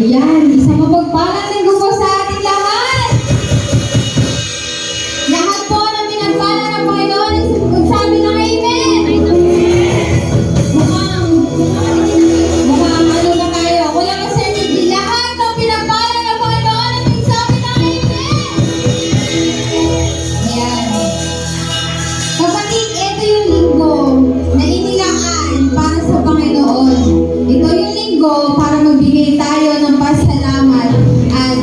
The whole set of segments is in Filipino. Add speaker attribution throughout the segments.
Speaker 1: Ayan, isang mapagpalang linggo po sa ating lahat. Lahat po ng pinagpala ng Panginoon, sabi ng Amen. Mukhang ano na kayo. Wala ka sa hindi. Lahat ng pinagpala ng Panginoon, sabi ng Amen. Ayan. Kapatid, ito yung linggo na inilaan para sa Panginoon. Ito yung linggo para magbigay tayo ng pasalamat at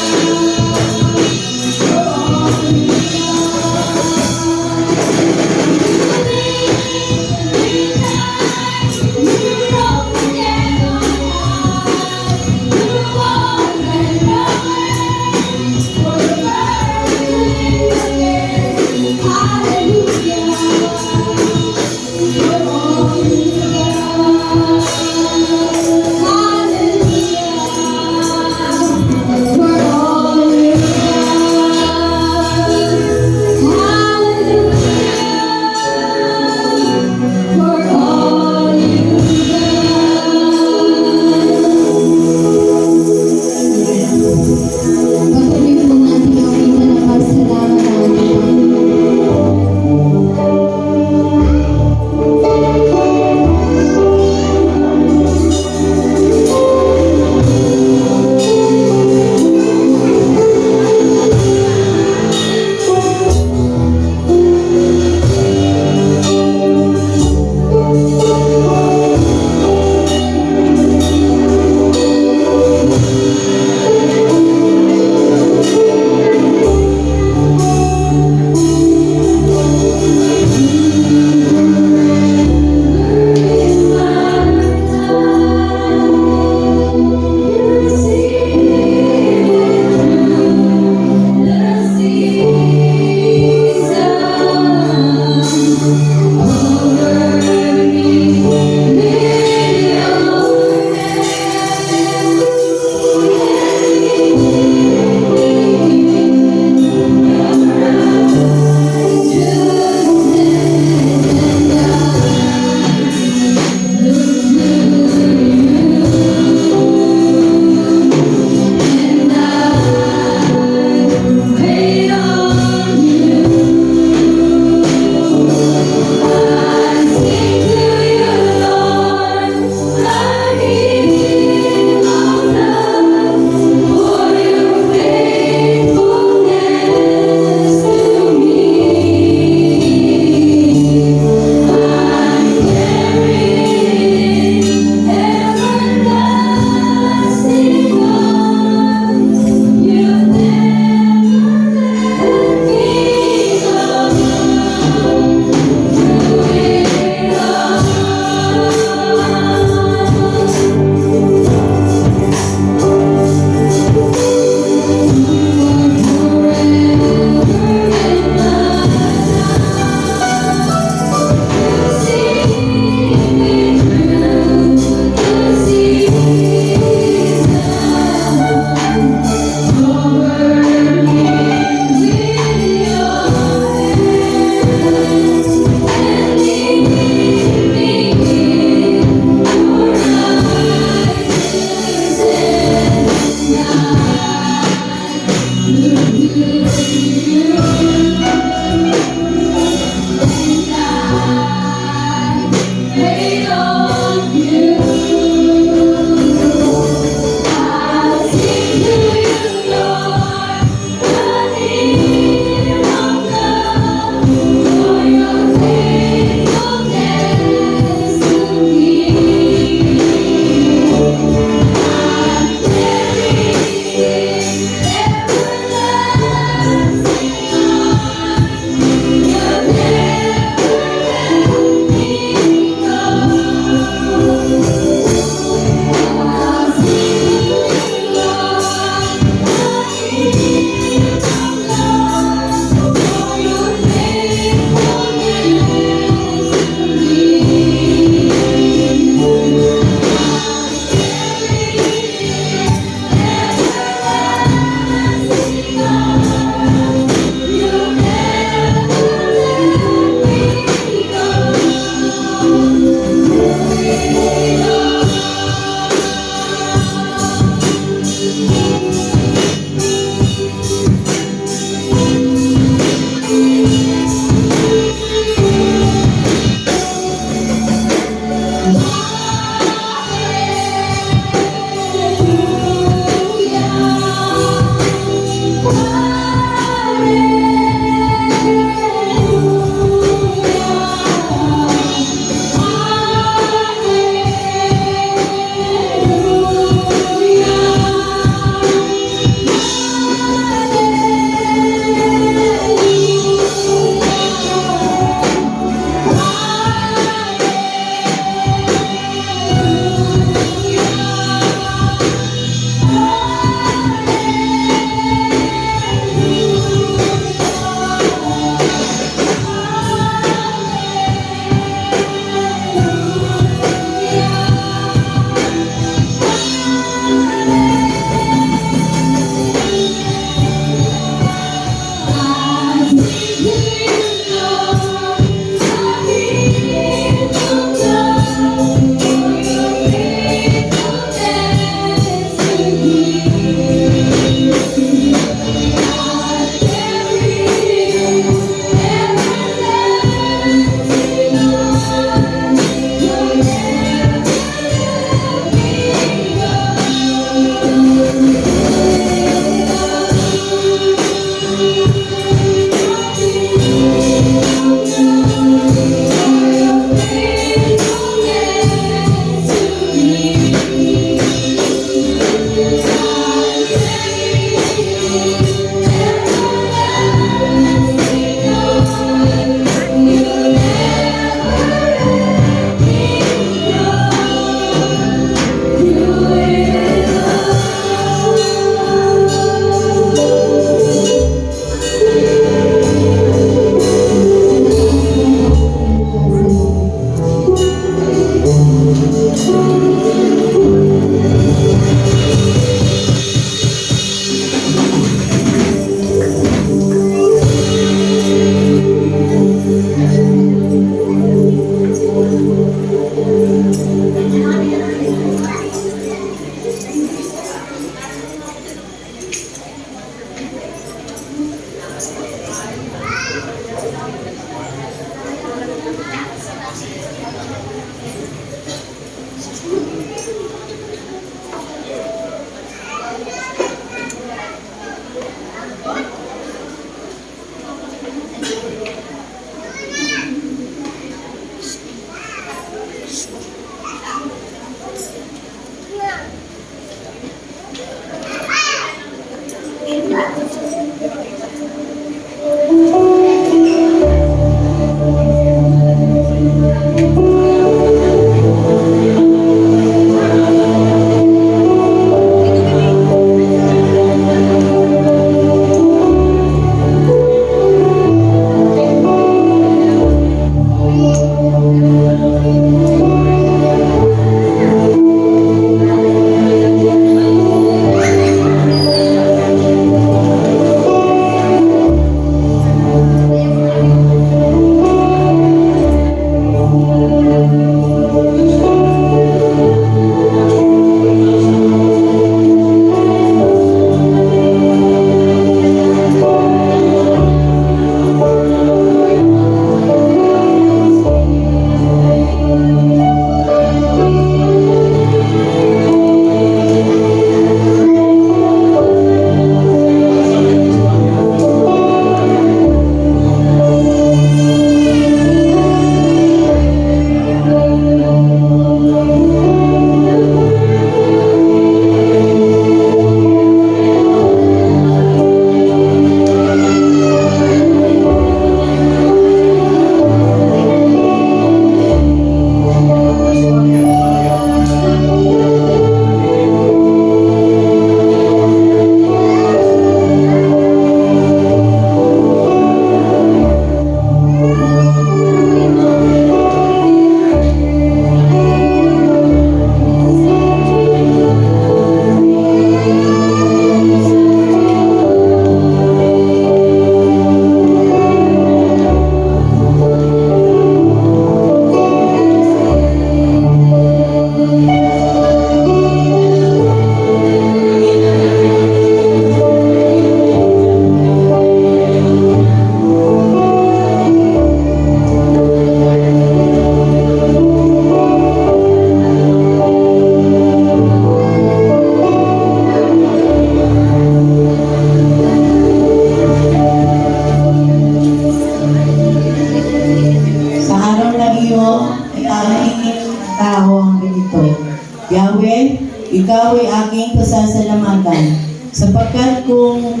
Speaker 2: Yahweh, ikaw ay aking pasasalamatan, sapagkat kung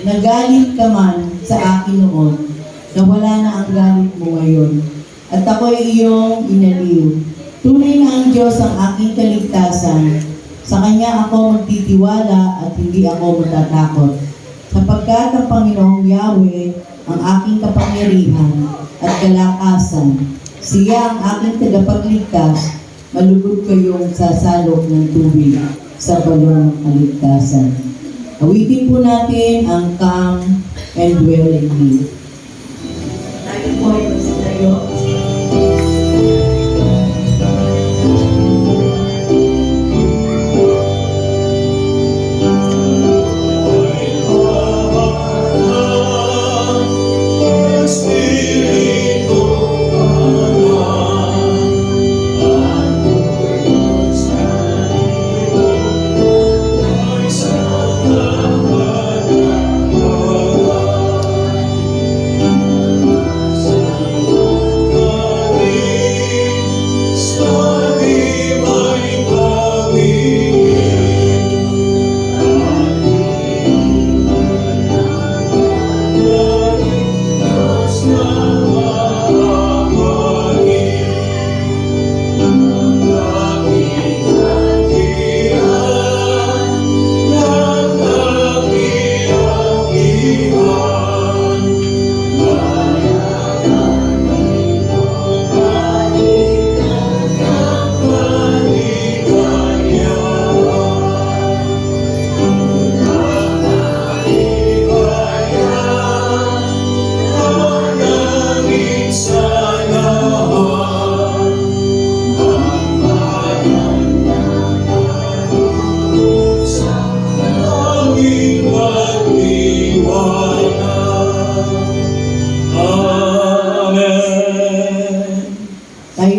Speaker 2: nagalit ka man sa akin noon, nawala na ang galit mo ngayon, at ako ay iyong inaliw. Tunay na ang Diyos ang aking kaligtasan, sa Kanya ako magtitiwala at hindi ako matatakot. Sapagkat ang Panginoong Yahweh ang aking kapangyarihan at kalakasan. Siya ang aking tagapagligtas, malugod kayong sasalok ng tubig sa balon ng kaligtasan. Awitin po natin ang Come and Dwell in Me. Tayo po ay magsitayo.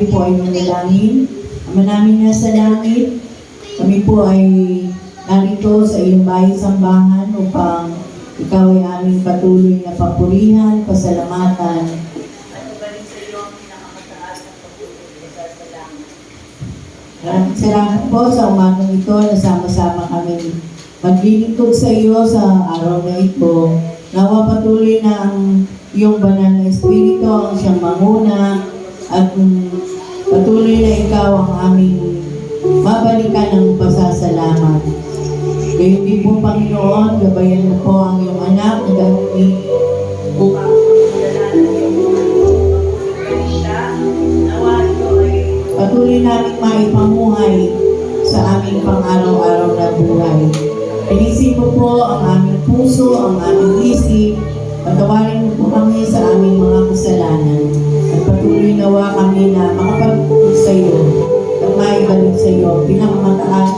Speaker 2: tayo po ay manalangin. Ama namin nasa langit, kami po ay narito sa iyong bahay sambahan upang ikaw ay aming patuloy na papurihan, pasalamatan. Maraming salamat po sa umagang ito na sama-sama kami maglilingkod sa iyo sa araw na ito. Nawa patuloy na ang iyong banal na Espiritu ang siyang manguna at patuloy na ikaw ang aming mabalikan ng pasasalamat. Gayon din po, Panginoon, gabayan mo po ang iyong anak na gagawin upang pagdala ng iyong patuloy namin maipamuhay sa aming pang-araw-araw na buhay. Inisip mo po ang aming puso, ang aming isip, patawarin mo po kami sa aming mga kasalanan. At patuloy nawa kami na makapagpapag sa iyo at maibalik sa iyo pinakamataas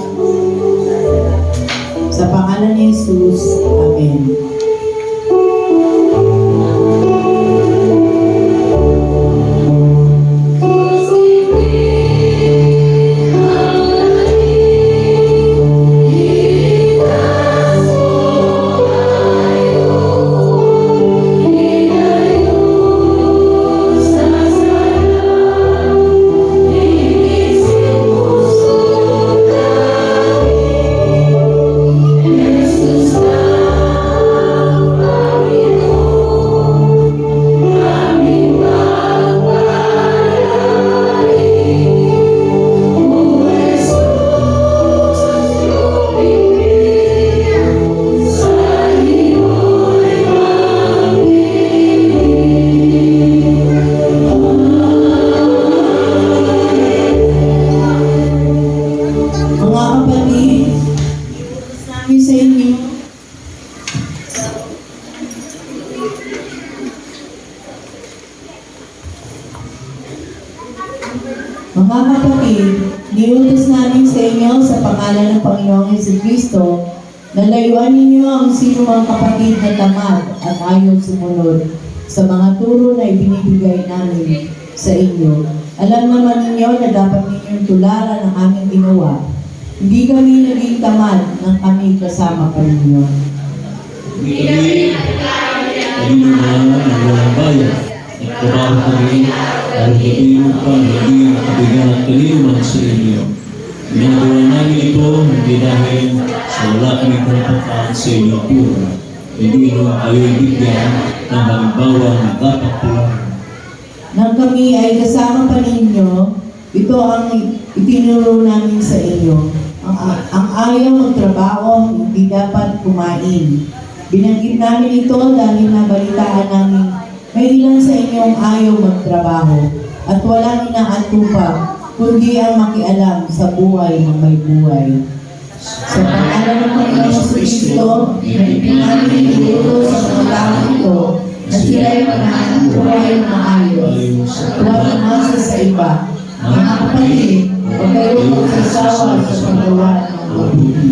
Speaker 2: sa pangalan ni Jesus. Amen. Mga kapatid, niutos namin sa inyo sa pangalan ng Panginoong Jesucristo na layuan ninyo ang sinumang kapatid na tamad at ayaw sumunod sa mga turo na ibinibigay namin sa inyo. Alam naman ninyo na dapat ninyong tularan ang aming ginawa. Hindi kami naging tamad nang kami kasama pa ninyo.
Speaker 3: Hindi kami naman ang walang bayan at trabaho kami dahil gabi upang hindi makabigan at kaliluman sa inyo. Ginagawa namin ito hindi dahil sa wala kami karapatan sa inyo puro. Hindi nyo kayo'y bigyan ng halimbawa na dapat tularan.
Speaker 2: Nang kami ay kasama pa ninyo, ito ang itinuro namin sa inyo. Ang ayaw magtrabaho, hindi dapat kumain. Binanggit namin ito dahil nabalitaan namin may ilan sa inyong ayaw magtrabaho at walang inaatupag kundi ang makialam sa buhay ng may buhay. Sa pangalan ng Panginoon Kristo, may namin iutos sa mga tao ito na sila'y maghanap buhay ng maayos at huwag umasa sa iba. Mga kapatid, huwag kayong magsasawa sa paggawa ng mabuti.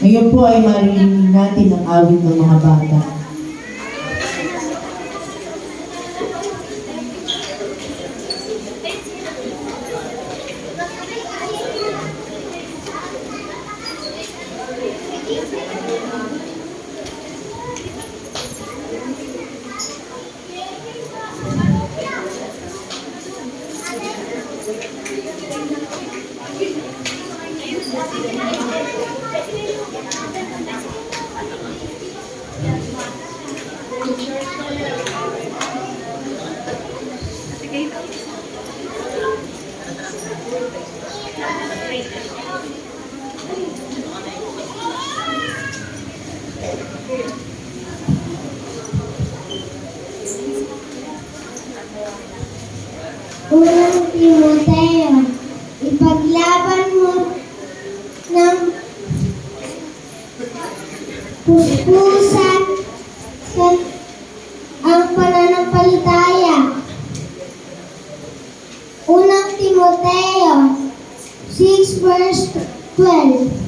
Speaker 2: Ngayon po ay maririnig natin ang awit ng mga bata.
Speaker 4: Unang Timoteo, ipaglaban mo ng puspusan ang pananampalataya. Unang Timoteo 6 verse 12.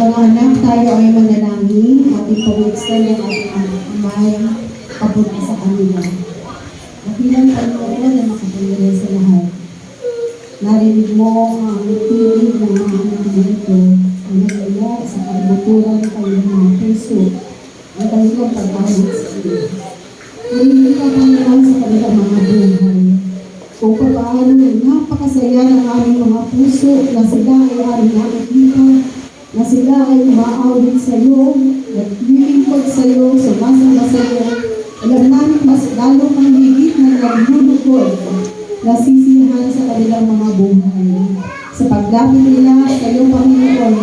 Speaker 5: Mga anak, tayo ay manalangin at ipag-extend ang ating may papunta sa kanila. Dakilang Panginoon na makapangyarihan sa lahat. Narinig mo ang tinig ng mga anak na ito, ang nagmula sa kabuturan ng kanilang mga puso, ang kanilang pagbalik sa iyo. Narinig ka, Panginoon, sa kanilang mga buhay. Kung paano napakasaya ng aming mga puso na sila ay aming nakikita, na sila ay umaawit sa iyo, naglilingkod sa iyo, sumasamba sa iyo. Alam namin mas lalo kang higit na naglulukod, nasisiyahan sa kanilang mga buhay. Sa paglapit nila sa iyo, Panginoon,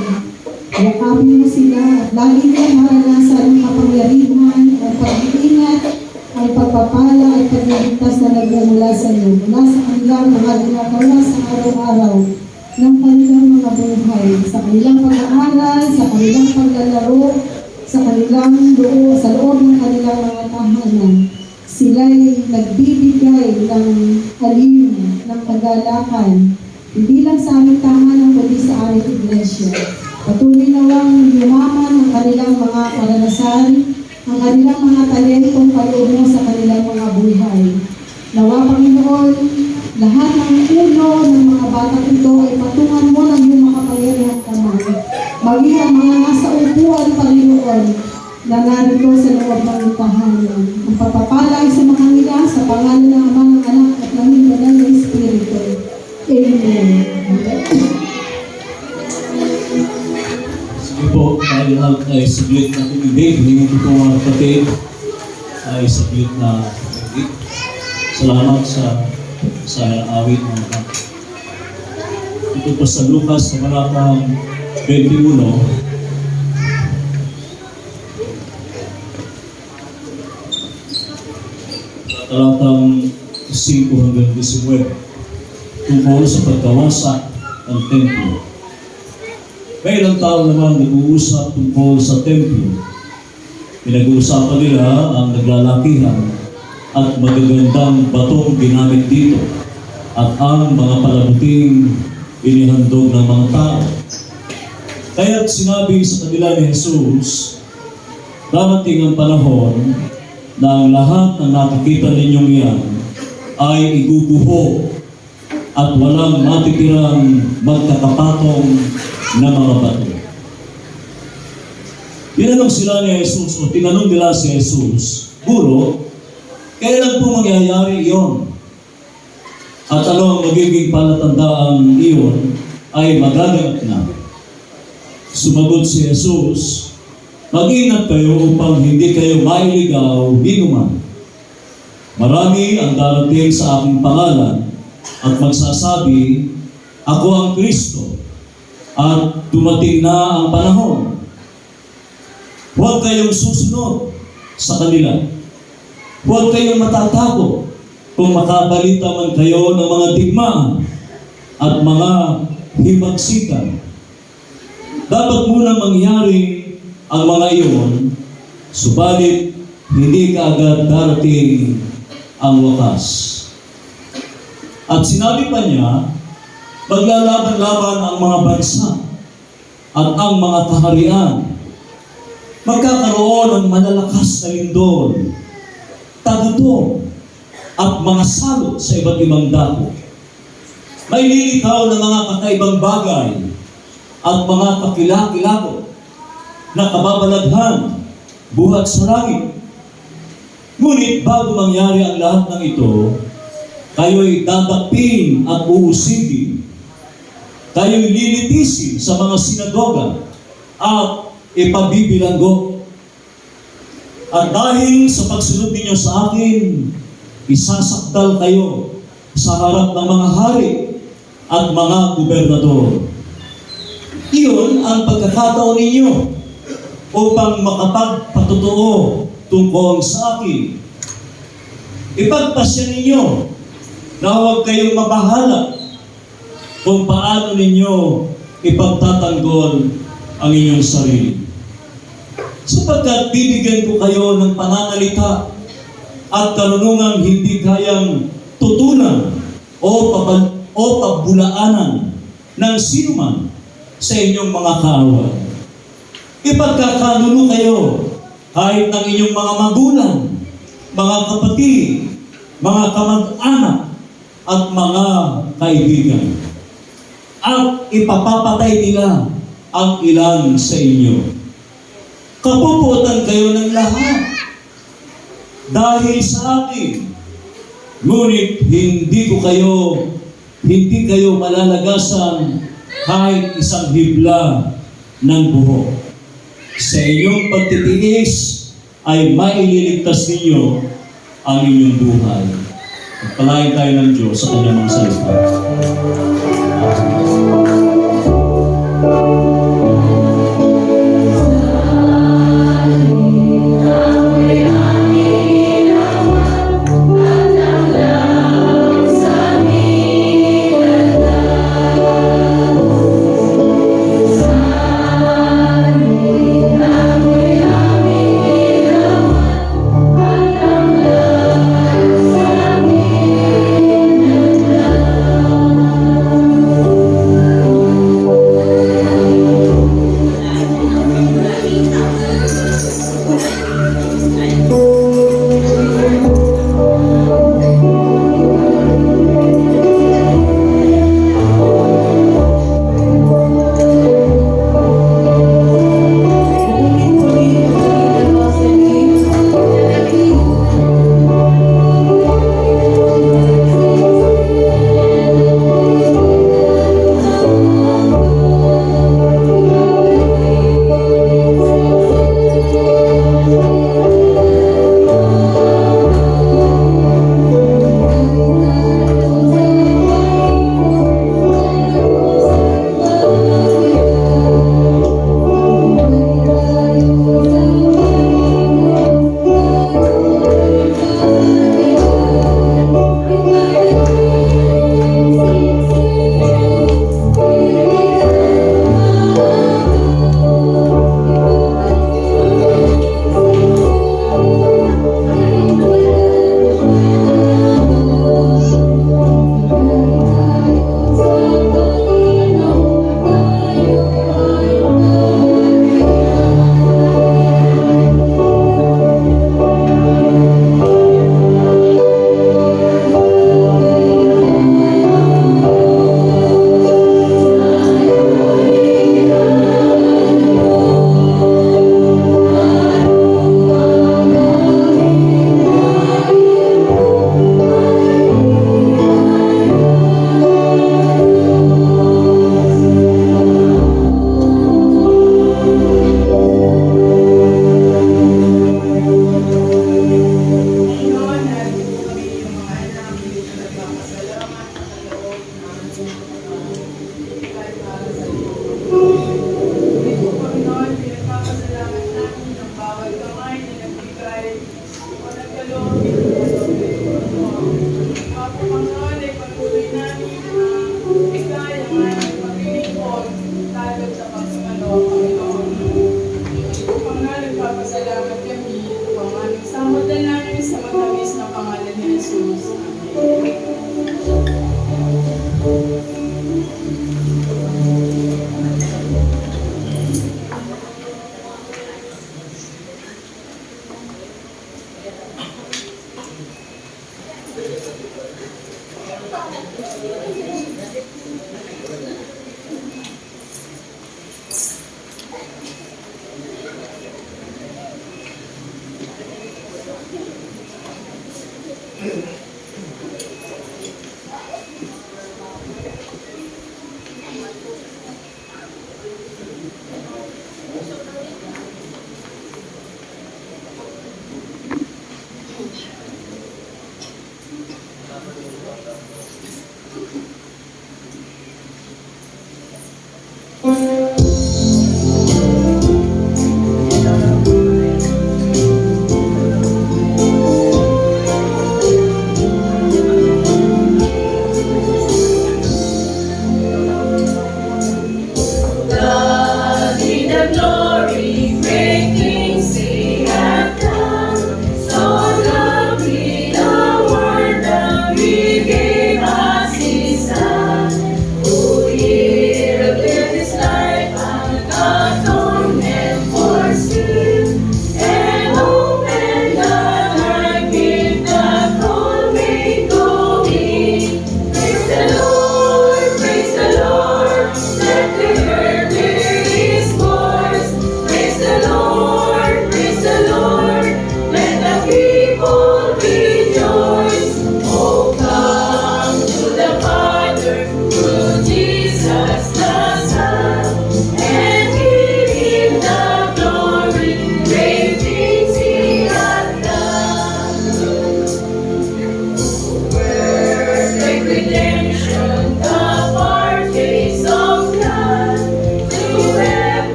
Speaker 5: yakapin mo sila at lagi nilang maranasan ang kapangyarihan, ang pag-iingat, ang pagpapala at pagligtas na nagmumula sa iyo, mula sa kanilang mga ginagawa sa araw-araw ng kanilang mga buhay, sa kanilang pag-aaral, sa kanilang paglalaro, sa kanilang sa loob ng kanilang mga tahanan. Sila'y nagbibigay ng alim, ng kagalakan, hindi lang sa aming tahanan, kundi sa aming iglesia. Patuloy nawang yumaman ang kanilang mga karanasan, ang kanilang mga talentong paloob mo sa kanilang mga buhay. Nawa, Panginoon, lahat ng ulo ng mga batang ito ay patungan mo ng iyong makapangyarihang kamay. Maging ang mga nasa upuan, Panginoon, na narito sa loob ng tahanan. Ang pagpapala ay sumakanila sa pangalan ng Ama, ng Anak at ng Banal na Espiritu. Amen.
Speaker 3: Sige po, tayo lang ay saglit na tumibig. Hindi ko po mga kapatid ay saglit na tumibig. Salamat sa awit mga kapatid. Ito po sa Lucas, sa Malatang 21, talatang 5 hanggang 19, tungkol sa pagkawasak ng templo. May ilang tao naman nag-uusap tungkol sa templo. Pinag-uusapan nila ang naglalakihan at magagandang batong ginamit dito at ang mga palabuting inihandog ng mga tao. Kaya't sinabi sa kanila ni Jesus, darating ang panahon na ang lahat ng nakikita ninyong yan ay iguguho at walang matitirang magkakapatong na mga bato. Tinanong sila ni Jesus, o tinanong nila si Jesus, Guro, kailan po mangyayari iyon? At ano ang magiging palatandaan iyon ay magaganap na. Sumagot si Jesus, mag-ingat kayo upang hindi kayo mailigaw binuman. Marami ang darating sa aking pangalan at magsasabi, ako ang Kristo, at dumating na ang panahon. Huwag kayong susunod sa kanila. Huwag kayong matatakot kung makabalita man kayo ng mga digmaan at mga himagsikan. Dapat muna mangyari ang mga iyon, subalit hindi kaagad darating ang wakas. At sinabi pa niya, maglalaban-laban ang mga bansa at ang mga kaharian. Magkakaroon ng malalakas na lindol, tagutom, at mga salot sa iba't ibang dako. May lilitaw na mga kakaibang bagay at mga kakilakilako na kababalaghan buhat sa langit. Ngunit bago mangyari ang lahat ng ito, kayo'y dadapin at uusigin. Kayo'y lilitisin sa mga sinagoga at ipabibilanggo. At dahil sa pagsunod ninyo sa akin, isasakdal kayo sa harap ng mga hari at mga gobernador. Iyon ang pagkakataon ninyo upang makapagpatotoo tungkol sa akin. Ipagpasya ninyo na huwag kayong mabahala kung paano ninyo ipagtatanggol ang inyong sarili. Sapagkat bibigyan ko kayo ng pananalita at karunungang hindi kayang tutunan o pagbulaanan ng sinuman sa inyong mga kaaway. Ipagkakanuno kayo kahit ng inyong mga magulang, mga kapatid, mga kamag-anak, at mga kaibigan. At ipapapatay nila ang ilan sa inyo. Kapuputan kayo ng lahat dahil sa akin. Ngunit hindi kayo malalagasan kahit isang hibla ng buhok. Sa inyong pagtitiis ay maililigtas ninyo ang inyong buhay. Pagpalain tayo ng Diyos sa kanyang mga salita.
Speaker 6: He gave us His Son, who here lived His life.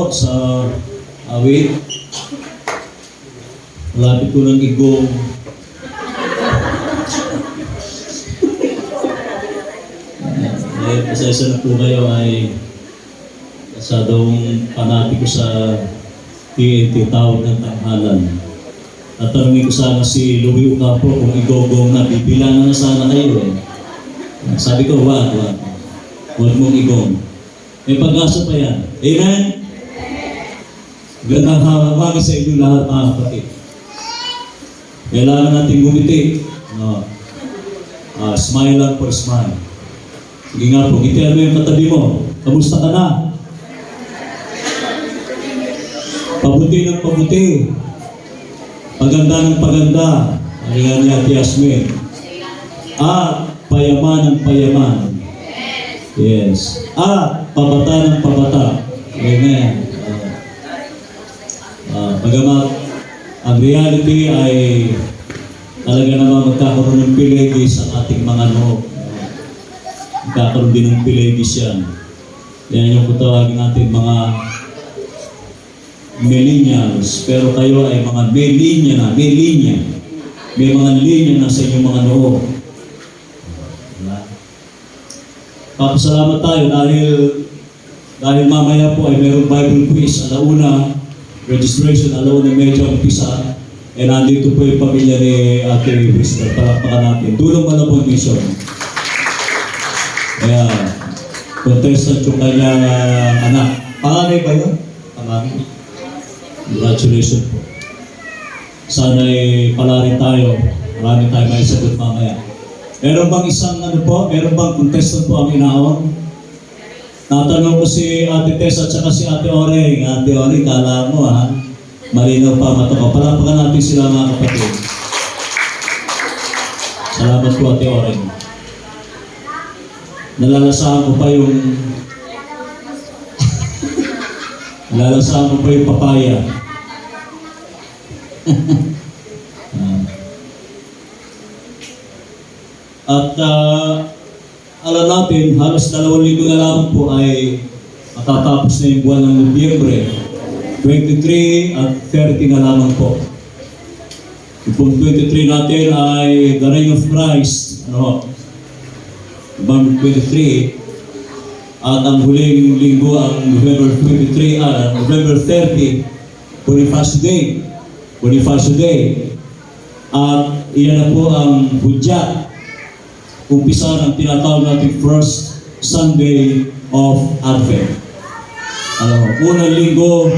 Speaker 3: po sa awit. Malapit ko ng igong. Pasensya na po kayo ay kasadong panati ko sa TNT tawag ng tanghalan. At tanongin ko sana si Louie Ucapo kung igogong na, bibilangan na sana kayo eh. Sabi ko, wag mong igong. May pag-asa pa yan. Amen? Gandang hawag sa inyo lahat mga kapatid. Kailangan natin gumiti. No. Smile lang for smile. Sige nga po, ngitian mo yung katabi mo. Kamusta ka na? Pabuti ng pabuti. Paganda ng paganda. Ang nga niya, Yasmin. Payaman ng payaman. Yes. Pabata ng pabata. Amen. Bagamat ang reality ay talaga naman magkakaroon ng pilegis sa ating mga noo. Magkakaroon din ng pilegis yan. Yan yung kutawagin natin mga millennials. Pero kayo ay mga may linya. May mga linya na sa inyong mga noo. Papasalamat tayo dahil mamaya po ay mayroong Bible quiz. Alauna, registration, alauna medyo umpisa. E nandito po yung pamilya ni Ate Bristol. Palakpakan natin. Dulong Malabon Mission. Kaya, contestant yung kanyang anak. Panganay ba yun? Panganay. Congratulations po. Sana'y pala rin tayo. Marami tayo may sagot mamaya. Meron bang isang meron bang contestant po ang inaon? Natanong ko si Ate Tess at saka si Ate Oreng. Ate Oreng, kala mo ha? Malinaw pa mata ko. Palapakan natin sila mga kapatid. Salamat po Ate Oreng. Nalalasahan ko pa yung papaya. At alam natin, halos 2 linggo na lang po ay matatapos na yung buwan ng Nobyembre. 23 at 30 na lamang po. Yung 23 natin ay the reign of Christ. November 23. At ang huling linggo, ang November 23, November 30, Bonifacio Day. At iyan na po ang hudyat. Umpisa ng tinatawag natin first Sunday of Advent. Unang linggo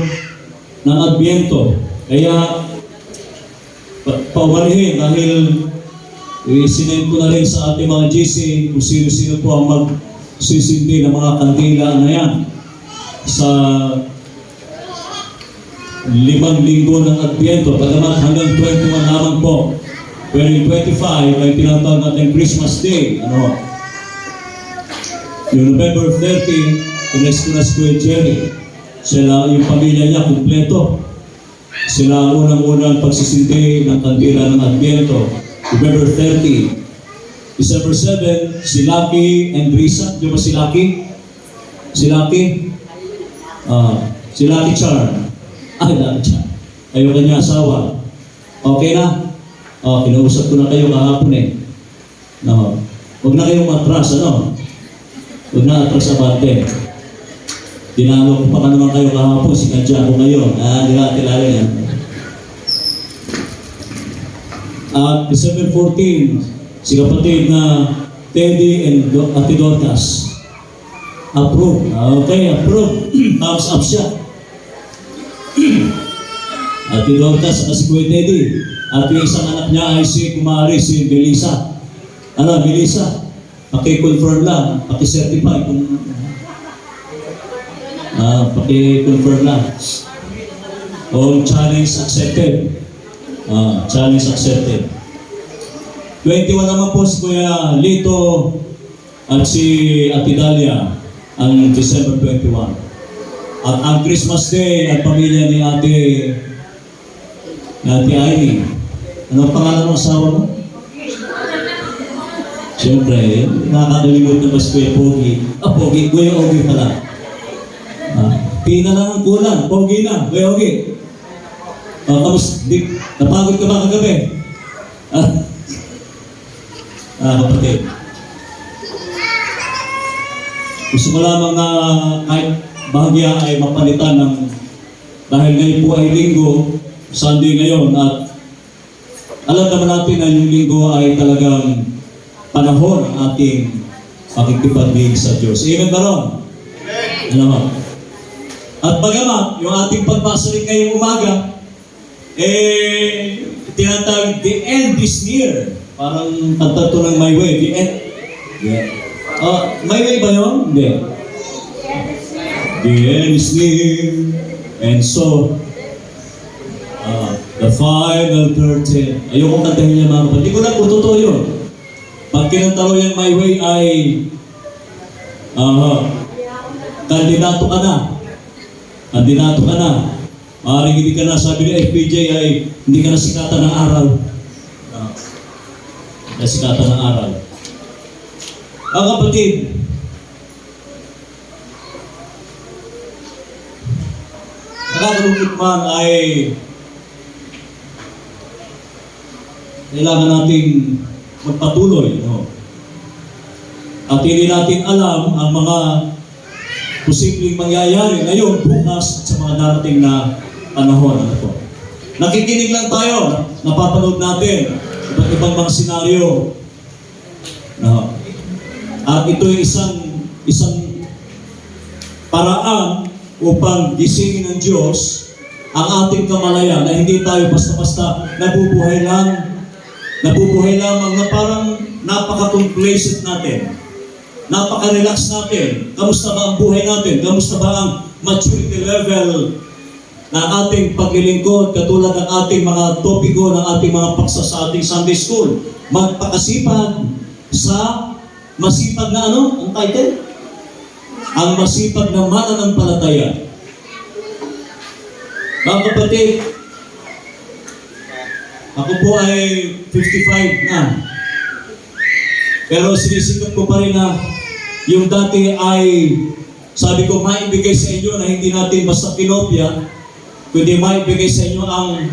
Speaker 3: ng Adviento. Kaya, paumalihin dahil sinend ko na rin sa ating mga GC kung sino-sino po ang magsisindi ng mga kandila na yan sa 5 linggo ng Adviento. Pagamat hanggang 21 lamang po. Pero yung 25 ay tinatawag natin Christmas Day. Yung November 30, tinesto na si Kuya Jerry. Sila, yung pamilya niya, kumpleto. Sila ang unang-unang pagsisindi ng kandila ng Adviento. November 30. December 7, si Lucky and Risa. Di ba si Lucky? Si Lucky Char. Lucky Char. Kayo kanya asawa. Okay na? Kinausap ko na kayo kahapon eh. Huwag na kayong matras, Huwag na atras abante. Tinawag ko pa ka naman kayo kahapon, sinadya ko ngayon. Nila yan. At December 14, si kapatid na Teddy and Ate Dorcas. Approve. Okay, approve. Thumbs up siya. Ate Dorcas at si Kuya Teddy. At yung isang anak niya ay si Kumari, si Melissa. Melissa, paki-confirm lang, paki-certify kung paki-confirm lang. Challenge accepted. Challenge accepted. 21 naman po si Kuya Lito at si Ate Dalia ang December 21. At ang Christmas Day at pamilya ni Ate Irene. Anong pangalan ng asawa mo? Siyempre, nakakalimot na ba si Kuya Pogi? Pogi, Kuya Ogi pala. Pina lang ang kulang. Pogi na. Okay. Tapos, napagod ka ba kagabi? Kapatid. Gusto ko lamang na kahit bahagya ay mapalitan ng dahil ngayon po ay linggo, Sunday ngayon, at alam naman natin na yung linggo ay talagang panahon ng ating pakikipagdig sa Diyos. Amen ba ron? Ano mo? At bagamat yung ating pagbasa rin ngayong umaga, tinatawag, the end is near. Parang kanta to ng My Way. The end. Yeah. My Way ba yun? Hindi. The end is near. And so, the final curtain. Ayoko kantahin niya mga kapatid. Hindi ko lang kung totoo yun. Pag kinantaro yung My Way ay kandidato ka na. Kandidato ka na. Maaaring hindi ka na, sabi ni FPJ ay hindi ka na sikatan ng aral. Nasikatan ng aral. Ang kapatid, nakakalungkot man ay kailangan nating magpatuloy. No? At hindi natin alam ang mga posibleng mangyayari ngayon, bukas, at sa mga darating na panahon. Ano po? Nakikinig lang tayo, napapanood natin iba't ibang mga senaryo. No? At ito ay isang paraan upang gisingin ng Diyos ang ating kamalayan na hindi tayo basta-basta nabubuhay lamang na parang napaka-complacent natin. Napaka-relax natin. Kamusta ba ang buhay natin? Kamusta ba ang maturity level na ating paglilingkod katulad ng ating mga topiko ng ating mga paksa sa ating Sunday School? Magpakasipag sa masipag na ano? Ang title? Ang masipag na mananampalataya. Mga kapatid, ako po ay 55 na. Pero sinisikap ko pa rin na yung dati ay, sabi ko, maibigay sa inyo na hindi natin basta kinopya, kundi maibigay sa inyo ang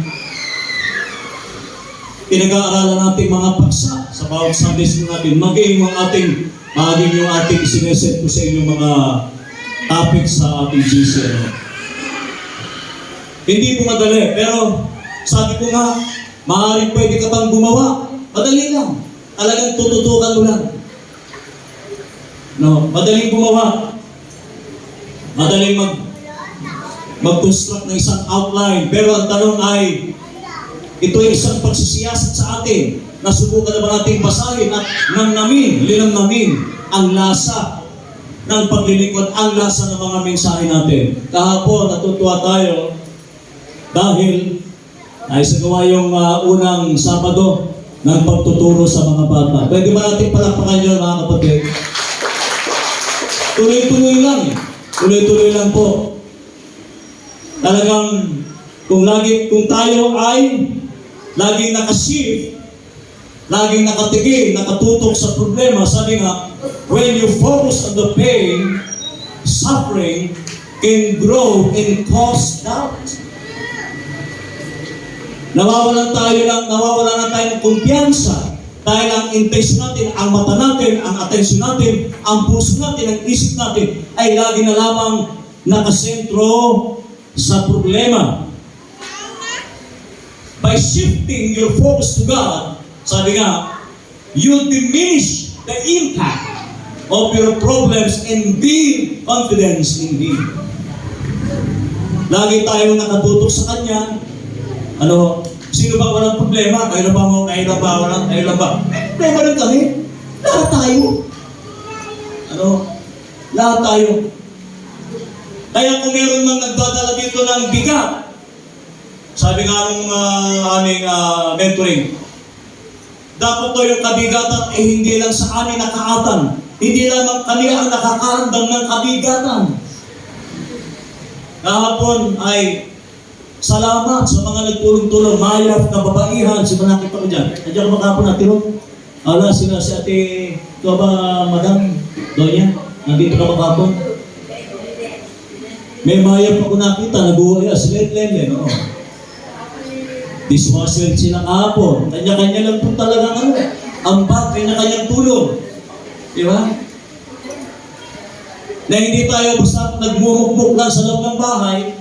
Speaker 3: pinag-aaralan natin mga paksa sa bawat Sunday School natin. Maging yung ating sineset ko sa inyo mga topics sa ating GC. Hindi po madali, pero sabi ko nga, maaaring pwede ka pang gumawa. Madali lang. Talagang tututukan mo lang. No, madaling gumawa. Madaling mag-construct ng isang outline. Pero ang tanong ay, ito ay isang pagsisiyasat sa atin. Nasubukan na ba natin basahin at linamnamin ang lasa ng paglilingkod, ang lasa ng mga mensahe natin. Kahapon, natutuwa tayo dahil naisagawa yung unang Sabado ng pagtuturo sa mga bata. Pwede ba natin palakpakan yun, mga kapatid? Tuloy-tuloy lang. Tuloy-tuloy lang po. Talagang kung tayo ay laging nakashift, laging nakatigil, nakatutok sa problema, sabi nga, when you focus on the pain, suffering can grow and cause doubt. Nawawalan na tayo ng kumpiyansa dahil ang intention natin, ang mata natin, ang atensyon natin, ang puso natin, ang isip natin ay lagi na lamang nakasentro sa problema. By shifting your focus to God, sabi nga, you diminish the impact of your problems and build confidence in Him. Lagi tayong nakatutok sa Kanya. Ano, sino ba walang problema? Kayo lang ba? Problema rin kami. Lahat tayo. Lahat tayo. Kaya kung meron mang nagdadala dito ng bigat, sabi nga nung aming mentoring, dapat to yung kabigatan ay hindi lang sa amin nakaatan. Hindi lamang kami ang nakakaramdam ng kabigatan. Kahapon ay salamat sa mga nagtulong-tulong, mayaf, kababaihan, si nakita ko dyan. Nandiyan ko makapon natin ron. Ala, si ate, ito ba, Madam Donya? Nandito ka makapon? May mayap ako nakita, nabuhay si Letlen, no? Dishwasher silang hapon. Kanya-kanya lang po talagang ano. Ang bag, kanya-kanyang tulong. Di ba? Na hindi tayo basta nagmumukmuk lang sa loob ng bahay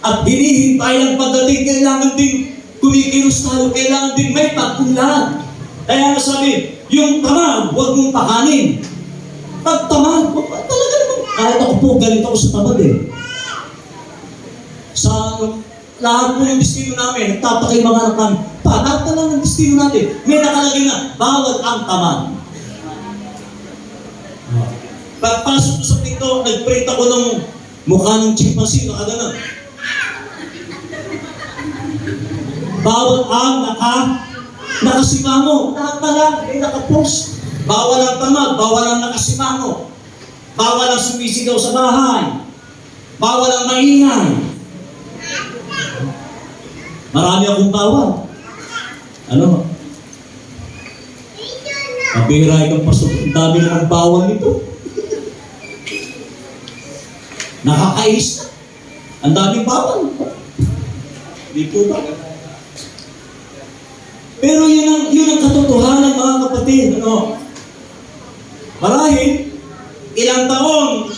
Speaker 3: at hinihintay ang pagdating, kailangan din kumikilos tayo, kailangan din may pagkulan. Kaya nga sabi, yung tamad, huwag mong pakanin. Pag tamad, talaga naman, kahit ako po, galit ako sa tamad eh. Sa lahat po ng destino namin, nagtataka yung mga anak namin, lahat na lang ng destino natin, may nakalagay na, bawal ang tamad. Pagpasok ko sa pinto, nag-print ako ng mukha ng chimpanzee, nakagana. Bawal ang nakasimango. Lahat na lang, ay nakapost. Bawal ang tamad, bawal ang nakasimango. Bawal ang sumisigaw sa bahay. Bawal ang maingay. Marami akong bawal. Ano? Kabiray kang pasok. Ang dami naman bawal nito. Nakakainis na. Ang daming bawal. Di po ba? Pero yun ang katotohanan, mga kapatid. Ano? Marahil, ilang taon,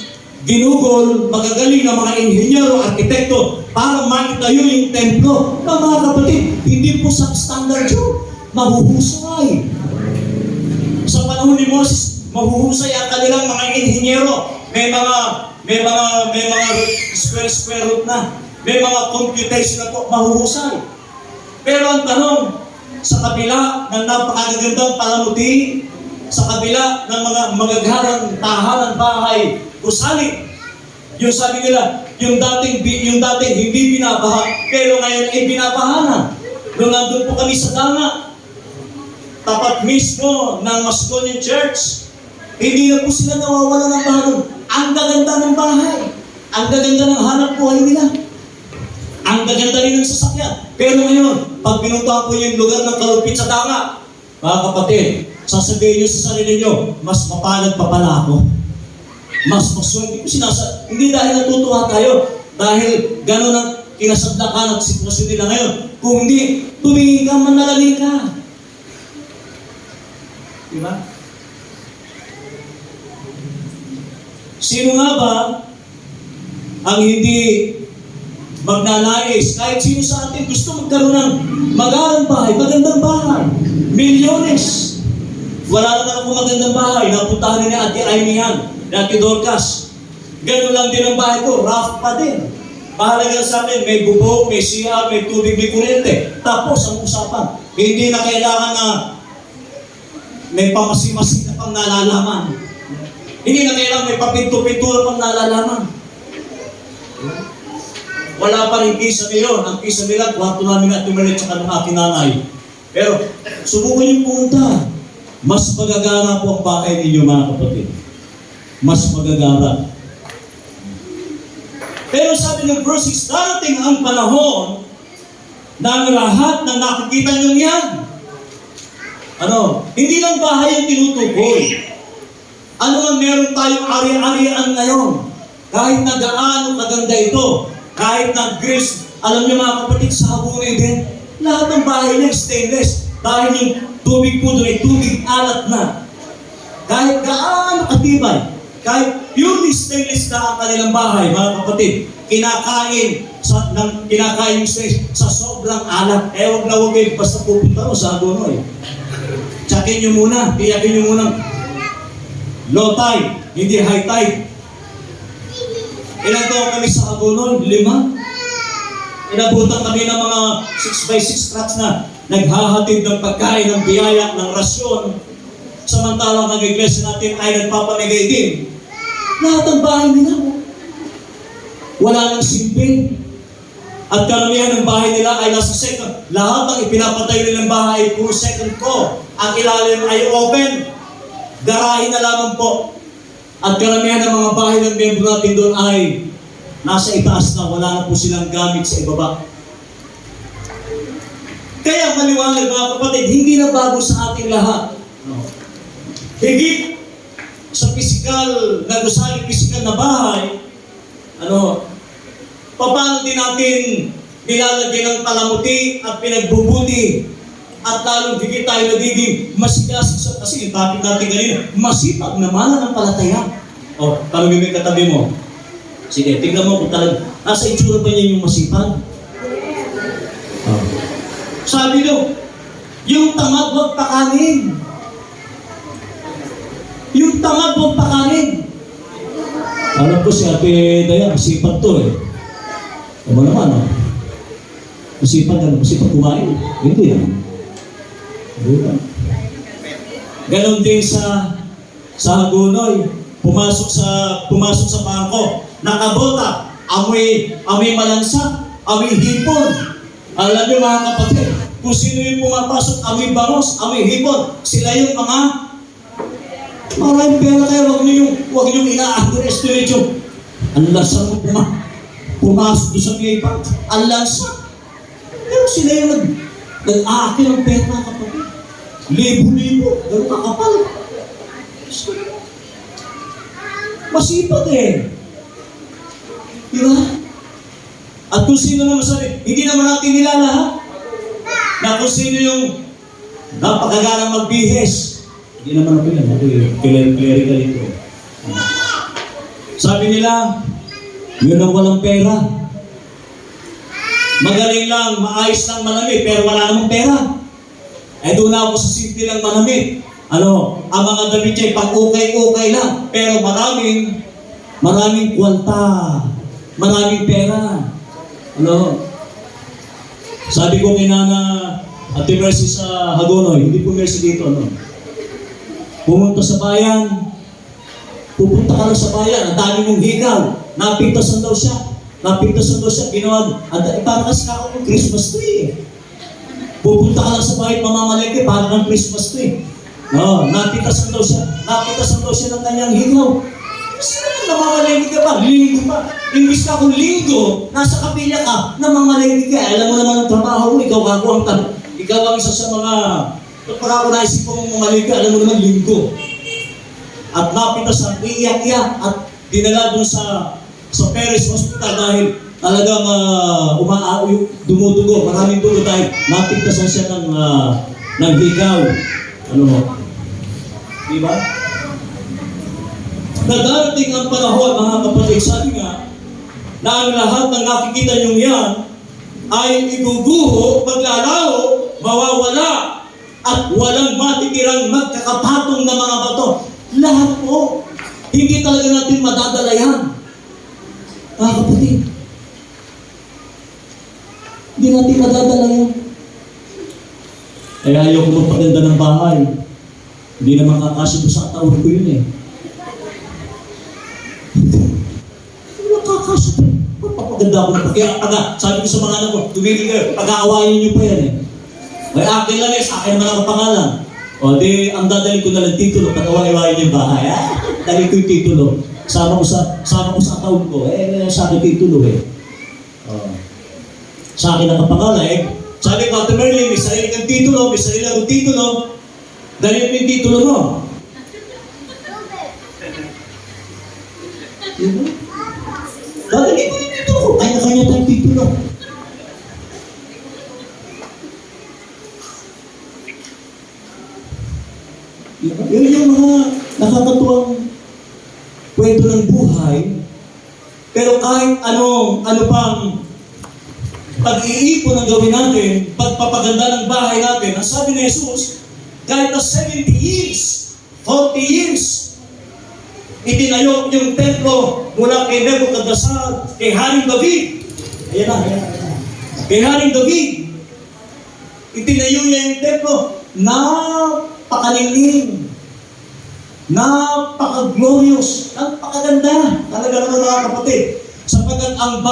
Speaker 3: ginugol, magagaling ng mga inhinyero, arkitekto, para maitayo yung templo. Na mga kapatid, hindi po substandard yun. Mahuhusay. Sa panahon ni Moses, mahuhusay ang kanilang mga inhinyero. May mga square root na. May mga computation na po, mahuhusay. Pero ang tanong, sa kabila ng napakagagandang palamuti, sa kabila ng mga magagarang tahanan bahay, kusali, yung sabi nila, yung dating hindi binabaha, pero ngayon ay binabaha na. Nung nandun po kami sa danga, tapat mismo ng Masconian Church, hindi na po sila nawawala ng bahay. Ang gaganda ng bahay, ang gaganda ng hanap buhay nila, ang gaganda rin ng sasakyan. Pero ngayon, pag pinuntahan po yung lugar ng kalupit sa danga, mga kapatid, sasabihin nyo sa sarili nyo, mas mapalad pa pala ako. Mas maswerte ko hindi dahil natutuwa tayo, dahil gano'n ang kinasadlakan at sitwasyon nila ngayon. Kung hindi, tumingin ka, manalali ka. Diba? Sino nga ba ang hindi magnanais? Kahit sino sa atin gusto magkaroon ng magandang bahay, magandang bahay. Milyones. Wala naman ako magandang bahay. Napuntahan ni Ate Aimee yan, ni Ate Dorcas. Ganun lang din ang bahay ko, rough pa din. Mahalaga sa amin, may bubog, may siya, may tubig, may kuryente. Tapos ang usapan, hindi na kailangan na may pamasi-masi na pang nalalaman. Hindi na kailangan may papinto-pintura pang nalalaman. Wala pa rin kisa ngayon. Ang kisa nila, kwarto namin at tumalit sa kanong aking nanay. Pero, subukan yung pumunta. Mas magagara po ang bahay ninyo, mga kapatid. Mas magagara. Pero sabi ng verse 6, darating ang panahon na ang lahat na nakikita nyo yan. Hindi lang bahay ang tinutukoy. Ano man meron tayong ari-arian ngayon. Kahit na gaano kaganda ito, kahit na grease, alam niyo mga kapatid, sa Habunoy din, lahat ng bahay niya stainless. Dahil yung tubig po doon ay tubig alat na. Kahit gaano katibay, kahit purely stainless na ang kanilang bahay, mga kapatid, kinakain sa sobrang alat. Huwag na huwag kayo basta pupunta ro sa Habunoy. Tsakin nyo muna, tiyakin nyo muna. Low tide, hindi high tide. Ilang taon kami sa Habunoy? 5. Inabutan kami ng mga 6x6 trucks na naghahatid ng pagkain, ng biyaya, ng rasyon. Samantalang ang iglesia natin ay nagpapamigay din. Lahat ng bahay nila, wala nang silbi. At karamihan ng bahay nila ay nasa second. Lahat ng ipinapatayo nilang bahay, puro second floor. Ang ilalim ay open. Garahe na lamang po. At karamihan ng mga bahay ng membro natin doon ay nasa itaas na, wala na po silang gamit sa ibaba. Kaya maliwanag mga kapatid, hindi na bago sa ating lahat. Higit sa pisikal na gusali, pisikal na bahay, paano din natin nilalagyan ng palamuti at pinagbubuti at lalong higit tayo nagiging masigas kasi yung topic natin kanina, masipag na mananampalataya. O, tanongin mo yung katabi mo. Sige, tingnan mo kung talagang nasa itsura ba niya yung masipag? Oh. Sabi nyo, yung tamad huwag pakanin. Yung tamad huwag pakanin. Alam ko si Ate Daya, masipag to eh. Ano naman ah? Masipag kumain. Hindi ah. Bukan. Ganon din sa Hagonoy. Pumasok sa bangko. Nakabota. Amoy malansa. Amoy hipon. Alam niyo mga kapatid, kung sino yung pumapasok, amoy bangos, amoy hipon. Sila yung mga maraming pera kayo. Huwag niyo ina-underestimate yung ang lansa mo pumasok doon sa PA Bank. Ang lansa. Pero sila yung nag-aakil ng pera mga kapatid. Libo-libo. Ganun kakapal. Masipag eh. Diba? At kung sino naman sabi, hindi naman natin nilalahat na kung sino yung napakagarang magbihes. Hindi naman ako yan. Ako yung clerical ito. Sabi nila, yun ang walang pera. Magaling lang, maayos lang manamit, pero wala namang pera. Eh doon ako sa simple lang manamit. Ang mga damit niya pang-ukay-ukay lang. Pero maraming kwalta. Maraming pera. Sabi ko kay Nana Ate Mercy sa Hagonoy, hindi po Mercy dito, pumunta sa bayan, pupunta ka lang sa bayan, ang dami mong higaw, napintasan daw siya, ginawa, parang kasi kakong Christmas tree eh. Pupunta ka lang sa bayan, mamamalengke, parang ng Christmas tree. Napintasan daw siya ng kanyang higaw. Kasi naman namamalengke ka ba? Linggo pa. Imbis ka kung linggo, nasa kapilya ka, namamalengke ka. Alam mo naman ang trabaho mo, ikaw ang isa sa mga, pagka ako naisip ko mong mamalengke, alam mo naman linggo. At napintasan, iiyak-iyak, at dinala doon sa Perez Hospital dahil talagang dumudugo, maraming dugo dahil napintasan siya ng higaw. Diba? Nadarating ang panahon, mga kapatid, sabi nga, na ang lahat ng nakikita niyong yan ay iguguho, maglalaho, mawawala, at walang matitirang magkakapatong na mga bato. Lahat po, hindi talaga natin madadala yan. Mga kapatid, hindi natin madadala yan. Kaya ayaw ko magpaganda ng bahay. Hindi naman kakasya sa taon ko yun eh. Nakakasya. Papaganda ako na. Kaya sabi ko sa mga anak ko, tumigil kayo, pag-aawayin niyo pa yan eh. May akin lang eh, sa akin naman ang pangalan. O di, ang dadali ko na lang titulo, pag-awayin niyo yung bahay. Dali ko yung titulo. Sama ko sa taon ko. Sa akin titulo eh. Sa akin ang pangalan eh. Sabi ko, Ate Merlin, may sarili kang titulo, may sarili akong titulo. Dali mo yung titulo mo. Diba? Dali mo yung titulo ko. Kanya-kanya tayong titulo. Diba? Yun yung mga nakakatuwang kwento ng buhay. Pero kahit ano pang pag-iipon ang gawin natin, pagpapaganda ng bahay natin, ang sabi ni Jesus, kahit na 70 years, 40 years, itinayo yung templo mula kay Nebuchadnezzar, kay Haring David. Ayan na. Kay Haring David, itinayo niya yung templo, napakalingling, napaka-glorious, napakaganda. Talaga naman mga kapatid. Sapagkat ang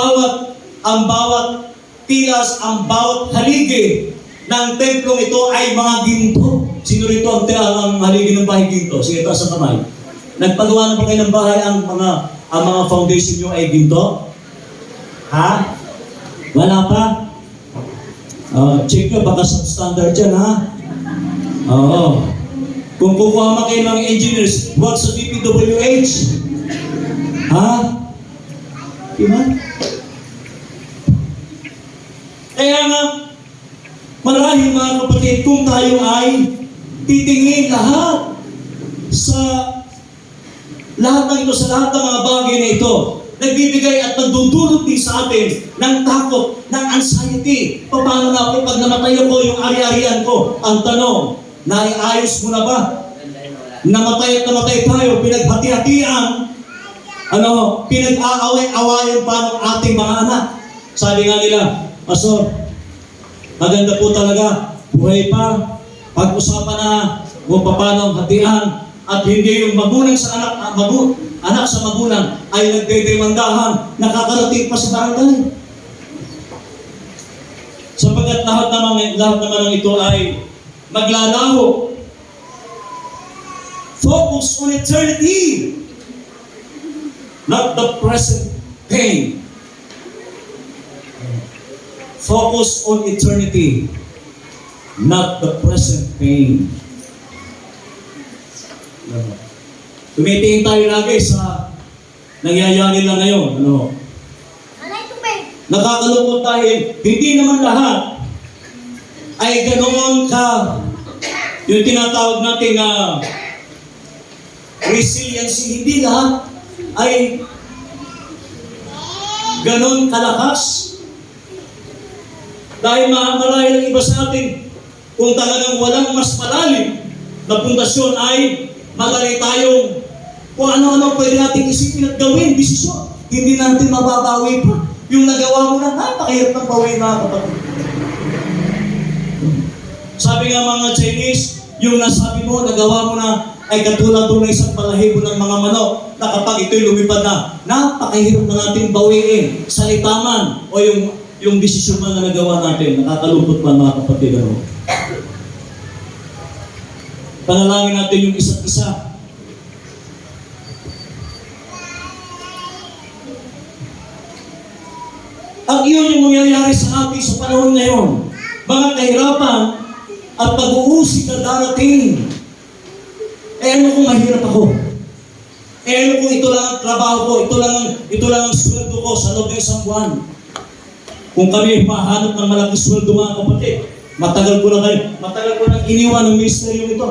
Speaker 3: bawat pilas, ang bawat haligi ng templong ito ay mga ginto. Sino rito ang haligi ng bahay ginto? Sige, taas ang kamay. Nagpagawa na ba kayo ng bahay ang mga foundation nyo ay ginto? Ha? Wala pa? Check nyo, baka substandard yan, ha? Oo. Kung kukuha man kayo ng engineers, huwag sa DPWH. Ha? Diba? Kaya nga, marahil mga kapatid, kung tayo ay titingin lahat sa lahat ng ito, sa lahat ng mga bagay na ito, nagbibigay at nagdudulot din sa atin ng takot, ng anxiety. Paano na ako pag namatay ako, yung ari-arian ko? Ang tanong, naiayos mo na ba? Namatay at namatay tayo, pinaghati-hatian, pinag-aaway-awayan pa ng ating mga anak. Sabi nga nila, Pastor, maganda po talaga, buhay pa, pag-usapan na kung paano ang hatian, at hindi yung magulang sa anak sa magulang ay nagdedemandahan, nakakarating pa sa barangay. Sapagkat lahat naman ng ito ay maglalaho. Focus on eternity, not the present pain. Focus on eternity, not the present pain. Tumitingin tayo lagi sa nangyayari lang ngayon. Nakakalungkot dahil hindi naman lahat ay ganoon ka, yung tinatawag natin na resiliency, hindi lahat ay ganoon kalakas. Dahil marahil ang iba sa atin, kung talagang walang mas malalim na pundasyon ay madali tayong kung ano-ano pwede natin isipin at gawin, desisyon. Hindi natin mababawi pa. Yung nagawa mo na, napakahirap ng bawi mga kapatid. Sabi nga mga Chinese, yung nasabi mo, nagawa mo na, ay katulad doon ng isang balahibo ng mga manok na kapag ito'y lumipad na, napakahirap na natin bawiin, salita man, o yung desisyon man na nagawa natin, nakakalungkot pa mga kapatid. Panalangin natin yung isa't isa. Ang iyon yung mangyayari sa atin sa panahon ngayon. Mga kahirapan at pag-uusig na darating. Ano kung mahirap ako? Ano kung ito lang ang trabaho ko, ito lang ang sweldo ko sa loob ng isang buwan? Kung kami mahanap ng malaking sweldo mga kapatid, matagal ko na iniwan ng ministeryo ito.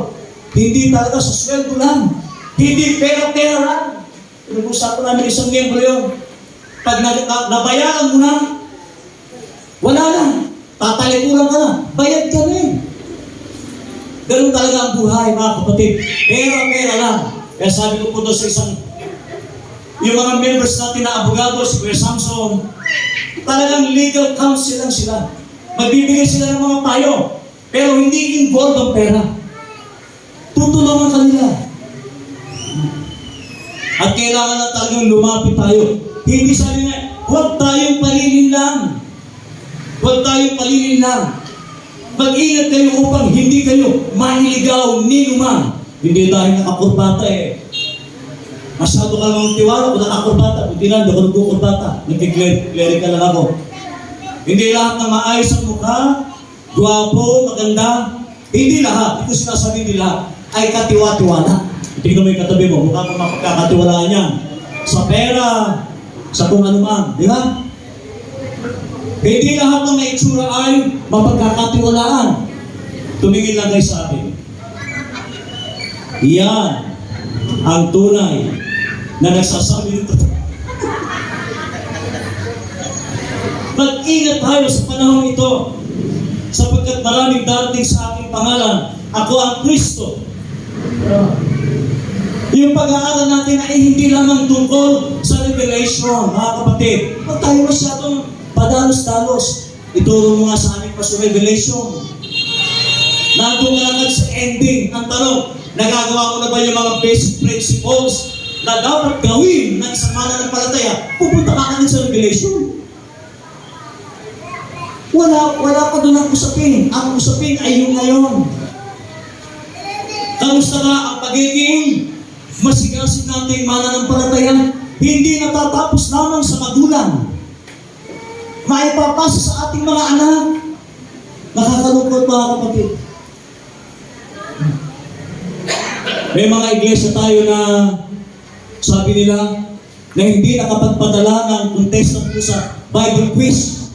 Speaker 3: Hindi talaga sa sweldo lang. Hindi pera-pera lang. Pinag-usap ko namin isang miyembro yun. Pag nabayaran mo na, wala na. Tatalikuran ka na. Bayad ka na eh. Ganun talaga ang buhay, mga kapatid. Pera-pera lang. Kaya sabi ko po doon sa yung mga members natin na abogado, si Kuya Samson, talagang legal counsel lang sila. Magbibigay sila ng mga payo. Pero hindi involved ang pera. Tutulungan kanila. At kailangan na talagang lumapit tayo. Hindi sabi nga, huwag tayong palilin lang. Huwag tayong palilin lang. Mag-ingat kayo upang hindi kayo mahiligaw ni lumang. Hindi dahil nakakurbata eh. Masyado ka lang tiwala kung nakakurbata. Hindi lang, ako nagkukurbata. Nagkiklerika lang ako. Hindi lahat na maayos ang mukha, guwapo, maganda. Hindi lahat. Ito sinasabi nila ay katiwa-tiwala. Tingnan mo yung katabi mo, mukha mo mapagkakatiwalaan yan. Sa pera, sa kung ano man, di ba? Hindi lahat ng may itsura ay mapagkakatiwalaan. Tumingin lang kayo sa atin. Yan ang tunay na nagsasabi nito. Mag-ingat tayo sa panahon ito sapagkat maraming darating sa aking pangalan. Ako ang Kristo. Yung pag-aaral natin ay hindi lamang tungkol sa revelation, mga kapatid. Huwag tayo masyadong padalos-dalos. Ituro mo nga sa amin pa sa revelation. Nandun nga agad sa ending. Ang tanong, nagagawa ko na ba yung mga basic principles na dapat gawin ng isang mananampalataya? Pupunta ka agad sa revelation. Wala pa doon ang usapin. Ang usapin ay yung ngayon. Kamusta nga ang pagiging masigasig natin mananampalataya? Hindi natatapos lamang sa magulang. Maipapasa sa ating mga anak. Nakakalungkot mga kapatid. May mga iglesia tayo na sabi nila na hindi nakapagpadala ng contestant ko sa Bible quiz.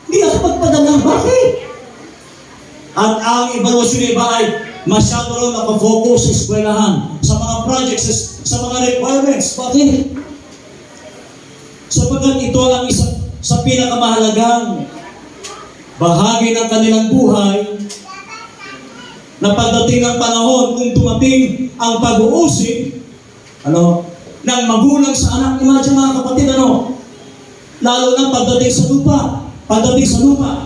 Speaker 3: Hindi ako magpadala. Bakit? At ang evaluasyon ng iba ay masyado rin nakafocus sa eskwelahan, sa mga projects, sa mga requirements. Bakit? Sapagkat ito ang isa sa pinakamahalagang bahagi ng kanilang buhay na pagdating ng panahon kung dumating ang pag-uusig ng magulang sa anak. Imagine mga kapatid, lalo na pagdating sa lupa,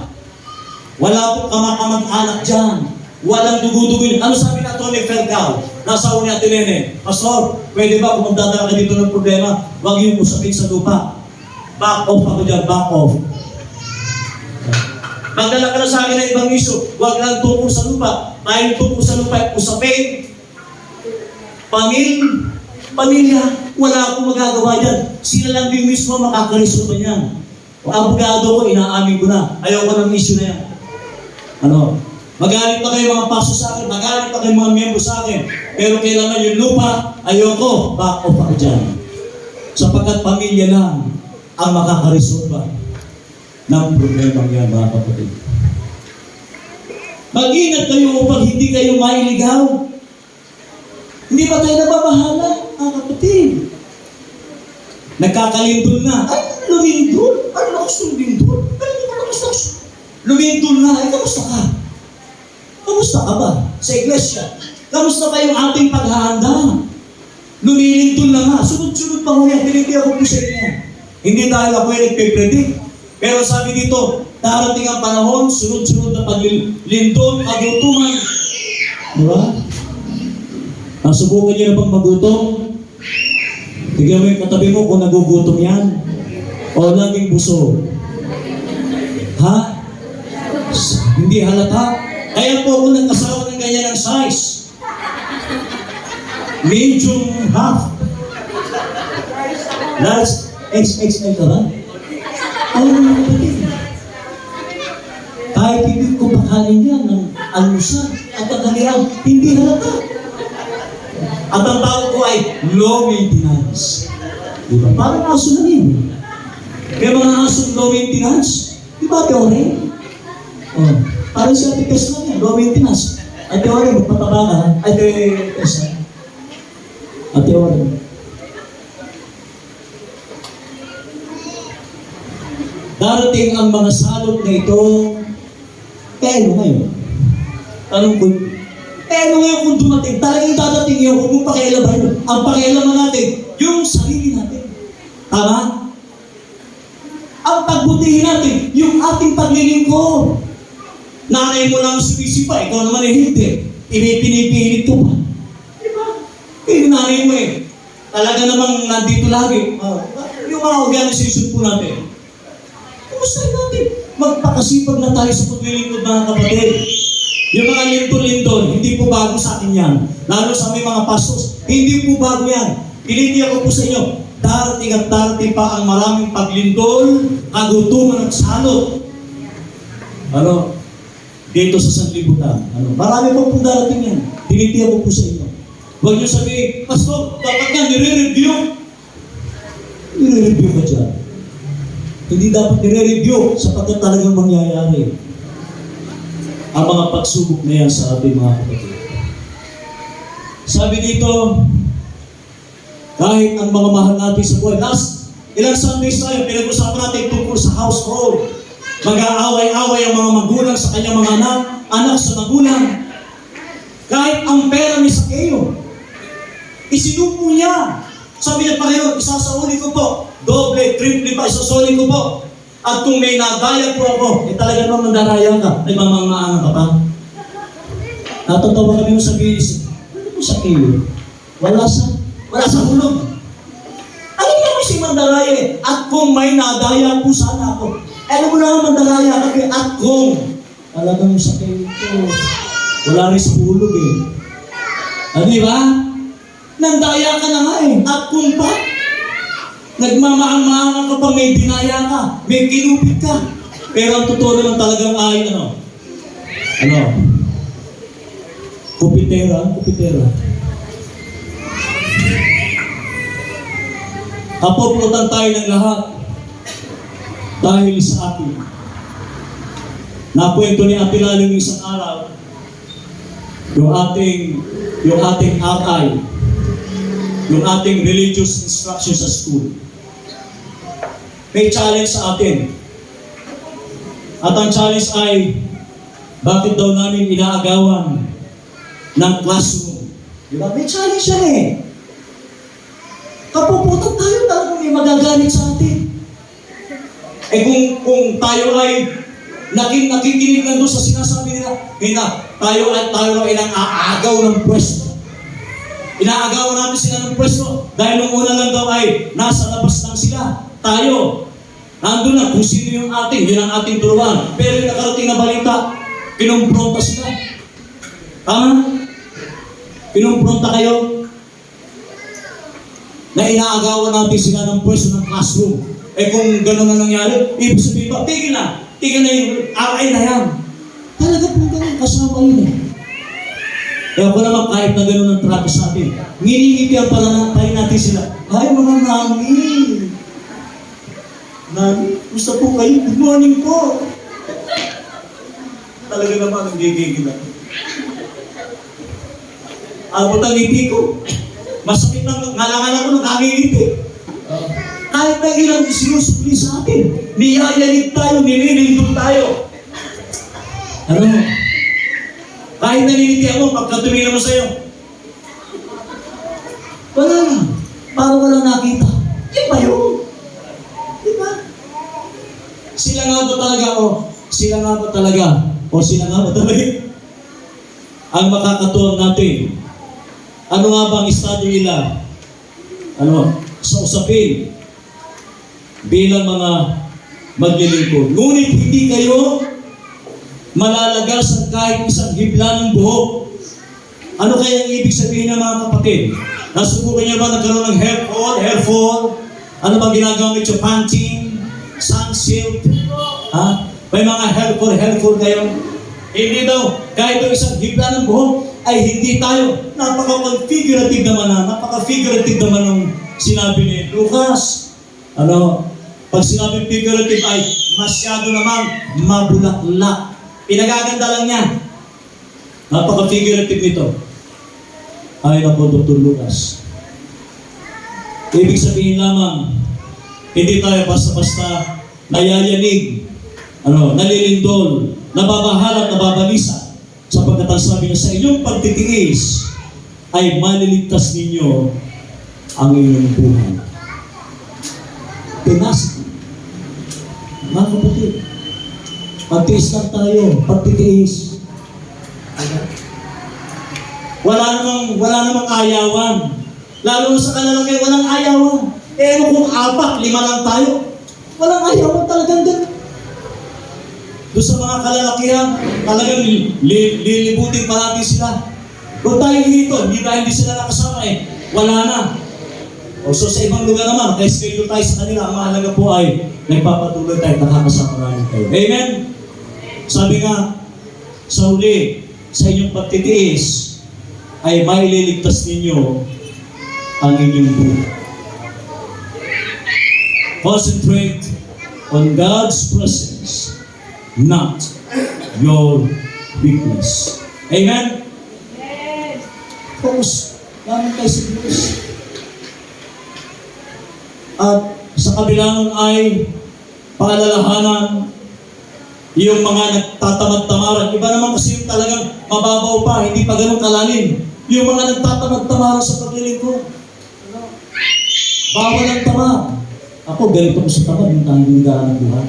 Speaker 3: wala pong kamag-anak dyan. Walang dugo-dugo. Ano sabi na Tony Fergal? Nasa uni at Nene, Pastor, pwede ba kung magdadala ka dito ng problema, huwag yung usapin sa lupa. Back off ako dyan, back off. Magdala ka na sa akin ng ibang issue, huwag lang tungkol sa lupa. Dahil tungkol sa lupa, usapin, pamilya, wala akong magagawa dyan. Sila lang din mismo makakaresolve niyan. O abogado ko, inaamin ko na. Ayaw ko ng issue na yan. Magalit pa kayo mga paso sa akin, magalit pa kayo mga miyembro sa akin. Pero kailangan yung lupa, ayoko, back off ako dyan. Sapagkat pamilya lang ang makakaresolve ng problema yan, mga kapatid. Mag-ingat kayo upang hindi kayo mailigaw. Hindi ba tayo nababahala, mga kapatid? Nagkakalindol na. Ay, lumindol? Ano lakas lumindol? Lumindol na. Ay, kamusta ka? Kamusta ka ba sa iglesia? Kamusta ba yung ating paghahanda? Lumilindol na nga. Sunod-sunod pa mo yan. Pinigay ako po sa inyo. Hindi dahil ako yung nagpipredict. Pero sabi dito, darating ang panahon, sunod-sunod na paglindol, kagutuman. Diba? Nasubukan niyo na bang magutom? Tignan mo yung katabi mo kung nagugutom yan. O laging busog. Ha? Hindi halata? Kaya po ako nagkasawa ng ganyan ng size. Medium half. Large XXL ka ba? Ay, mga kapatid. Kahit ibig ko pakanin yan ng almusal at ang halihan, hindi halata. At ang tawag ko ay low maintenance. Diba? Parang aso na rin. Kaya mga aso low maintenance, di ba teore? Parang si Ate Tess lang yan, low maintenance. Ate Ore, magpataba ka. Ate Tess. Ate Ore. Darating ang mga salot na ito, pero ngayon, tanong ko, pero ngayon kung dumating, talagang dadating yun, huwag mong pakialaman yun. Ang pakialaman natin, yung sarili natin. Tama? Ang pagbutihin natin, yung ating paglilingkod. Nanay mo lang sumisipa, ikaw naman ay hindi. Pinipilit ko pa. Diba? Yung nanay mo talaga namang nandito lagi. Yung mga organisasyon po natin. Kumustahin natin? Magpakasipag na tayo sa paglilingkod, mga kapatid. Yung mga lindol-lindol, hindi po bago sa akin yan. Lalo sa aming mga pastors, hindi po bago yan. Pinitiya ko po sa inyo, darating at darating pa ang maraming paglindol, kagutuman at salot. Dito sa sanlibutan. Marami po pong darating yan. Pinitiya ko po sa inyo. Huwag niyo sabihin, Pastor, dapat nga nire-review. Nire-review ka dyan. Hindi dapat nire-review sapagkat talagang mangyayari ang mga pagsubok na yan sa ating mga kapatid. Sabi dito, kahit ang mga mahal natin sa buhay, ilang Sundays tayo, pinag-usapan natin tungkol sa household. Mag-aaway-away ang mga magulang sa kanyang mga anak sa magulang. Kahit ang pera ni Sakeo, isinupo niya. Sabi niya, Panginoon, isasauli ko po. Doble, triple pa, isasauli ko po. At kung may nadaya po ako, talaga naman mandaraya ka, ay mamamaangan ka pa. Natatawa kami yung sabihin, ano po Sakeo? Wala sa hulog. Ano naman si mandaraya At kung may nadaya po sana ako, alam mo na mandaraya kami at kung talagang Sakeo ko, wala rin sa hulog Di ba? Nandaya ka na nga At kung pa, nagmamaang-maangan ka pa, may dinaya ka, may kinupit ka. Pero ang totoo naman talagang ay, kupitera. Kapoplotan tayo ng lahat dahil sa atin. Nakwento ni Ate Lalo ng isang araw, yung ating RI, yung ating religious instruction sa school. May challenge sa atin. At ang challenge ay, bakit daw namin inaagawan ng classroom? Diba? May challenge yan eh. Kapuputan tayo talagang may magagalit sa atin. Eh kung tayo ay nakikinig lang doon sa sinasabi nila, tayo ay nang-aagaw ng pwesto. Inaagawan natin sila ng pwesto dahil nung una lang daw ay nasa labas lang sila. Tayo, nandun na kung sino yung ating, yun ang ating turuan. Pero yung nakarating na balita, kinumpronta sila. Tama? Kinumpronta kayo na inaagawan natin sila ng pwesto ng classroom. Eh kung gano'n na nangyari, ibig sabihin ba, tigil na yung RI na yan. Talaga po gano'n, kasama yun eh. Kaya ko naman kahit na gano'n ang trato sa atin, nginingitihan pala natin sila. Ay mga mami, Nani, gusto po kayo, good morning po. Talaga naman ang gigigil ako. Abot ang ngiti ko. Masakit na ngalangan ako ng kangingiti. Kahit na ilang sinusuli sa atin, niyayanig tayo, nililindog tayo. Ano? Kahit naniniti ako, pagka tumingin mo sa'yo, wala na. Parang walang nakita. Yun ba yun? Diba? Sila nga ba talaga ang makakatuwang natin? Ano nga ba ang estado nila? Sa usapin bilang mga maglilingkod. Ngunit hindi kayo malalagasan kahit isang hibla ng buhok. Ano kaya ang ibig sabihin ng mga kapatid? Nasubukan niya ba nagkaroon ng hair fall? Ano ba ginagamit yung panting? Sunsilk? May mga hair fall kayo? Hindi daw, kahit yung isang hibla ng buhok, ay hindi tayo. Napaka-figurative naman ng sinabi ni Lucas. Pag sinabing figurative ay masyado namang mabulaklak. Pinagaganda lang yan. Napaka-figurative nito. Ay na po, Dr. Lucas. Ibig sabihin lamang, hindi tayo basta-basta nayayanig, nalilindol, nababahala at nababalisa, sapagkat ang sabi niya, sa inyong pagtitiis ay maliligtas ninyo ang inyong buhay. Tenacity. Mga kapatid, pagtiis lang tayo, pagtitiis. Wala namang ayawan. Lalo na sa kalalaki, walang ayawan. Kung 4, 5 lang tayo, walang ayawan talagang ganun. Doon sa mga kalalakihan, talagang lilibutin pa natin sila. Kung tayo dito, hindi sila nakasama wala na. So sa ibang lugar naman, kaya schedule tayo sa kanila, ang mahalaga po ay nagpapatuloy tayo, nakakasama namin tayo. Amen? Sabi nga, sa huli, sa inyong pagtitiis, ay maililigtas ninyo ang inyong buhay. Concentrate on God's presence, not your weakness. Amen? Focus. Lamang kayo sa Diyos. At sa kabila nun ay paalalahanan yung mga nagtatamad-tamaran. Iba naman kasi yung talagang mababaw pa, hindi pa ganun kalalim. Yung mga nagtatamad-tamaran sa paglilingkod. Bawal ang tamad. Ako, ganito ko sa tamad, yung tanging ng buhay.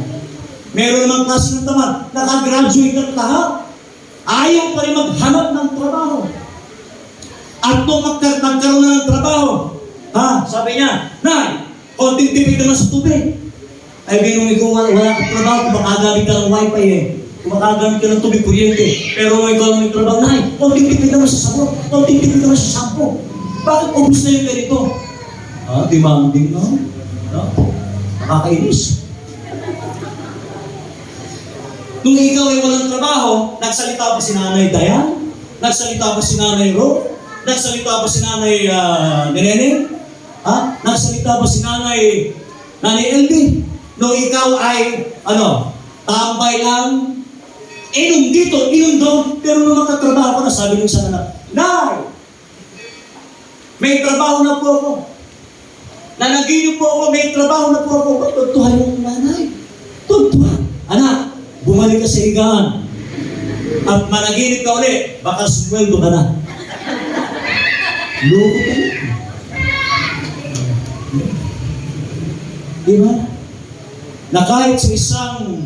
Speaker 3: Meron naman klase ng tamad, nakagraduate ng lahat. Ayaw pa rin maghanap ng trabaho. At nung magkaroon na ng trabaho, sabi niya, Nay, konting tipid naman sa tubig. Ay, binungi ko, wala kang trabaho, kung makagamit ka ng wifi kung makagamit ka ng tubig, kuryente. Pero kung ikaw lang yung trabaho, Nay, konting tipid naman sa sabon, konting tipid naman sa shampoo. Bakit ubus na yung ganito? Demanding, no? Nakakainis. Nung ikaw ay walang trabaho, nagsalita pa si Nanay Dayan? Nagsalita pa si Nanay Ro? Nagsalita pa si Nanay Neneng? Nagsalita pa si Nanay LB? Nung ikaw ay, tambay lang,
Speaker 6: inom dito, inom doon. Pero nung makatrabaho ko na, sabi ng isang anak, Nay! May trabaho na po ako. Nanaginip po ako, may trabaho na po ako. Ba't tuntuhan yung nanay? Tuntuhan. Anak, bumalik ka sa higaan. At managinip ka ulit, baka sumweldo ka na. Loko ka na. Diba? Na kahit sa isang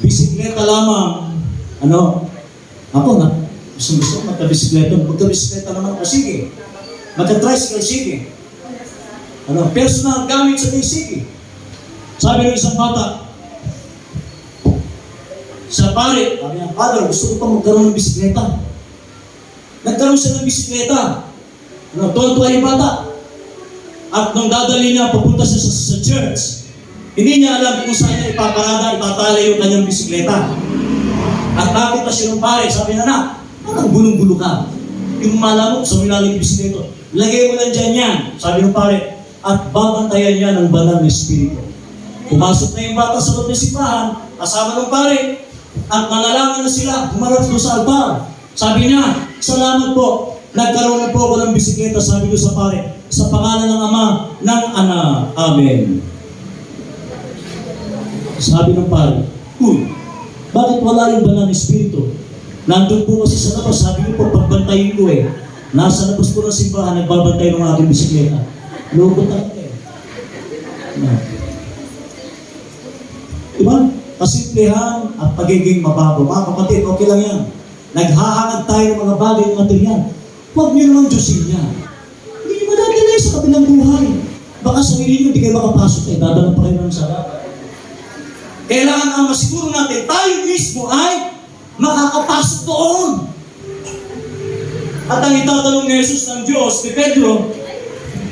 Speaker 6: bisikleta lamang, ako na, gusto magka-bisikleta naman ako, sige. Magka-tricycle, sige. Personal gamit sa sige. Sabi ng isang bata, sa pare, sabi niya, Father, gusto ko pa magkaroon ng bisikleta. Nagkaroon siya ng bisikleta. Tuwan-tuwa yung bata. At nung dadali niya, papunta siya sa church, hindi niya alam kung saan niya ipaparada, itatali yung kanyang bisikleta. At nakita siya ng pare, sabi niya, na, parang gulong-gulo ka. Yung malamok sa milalang yung bisikleta, lagay mo lang dyan yan, sabi ng pare, at babantayan niya ng banal na espiritu. Pumasok na yung bata sa loob ng simbahan, kasama ng pare, at nalalaman na sila, humarap doon sa altar. Sabi niya, salamat po, nagkaroon na po ako ng bisikleta, sabi ko sa pare, sa pangalan ng Ama, ng Anak. Amen. Sabi ng pare, bakit wala yung banal na espiritu? Nandun po kasi sa labas, sabi ko po, pagbantayin ko nasa labas po ng simbahan, nagbabantay ng aking bisikleta. Loko talaga Diba? Kasimplihan at pagiging mabago. Mga kapatid, okay lang yan. Naghahangad tayo ng mga bagay ng material. Huwag niyo naman Diyosin yan. Hindi niyo madadalay sa kabilang buhay. Baka sa niyo, hindi kayo makapasok dadalang pa kayo ng sarap. Kailangan ang masiguro natin, tayo mismo ay makakapasok doon. At ang itatanong ni Jesus ng Diyos, ni Pedro,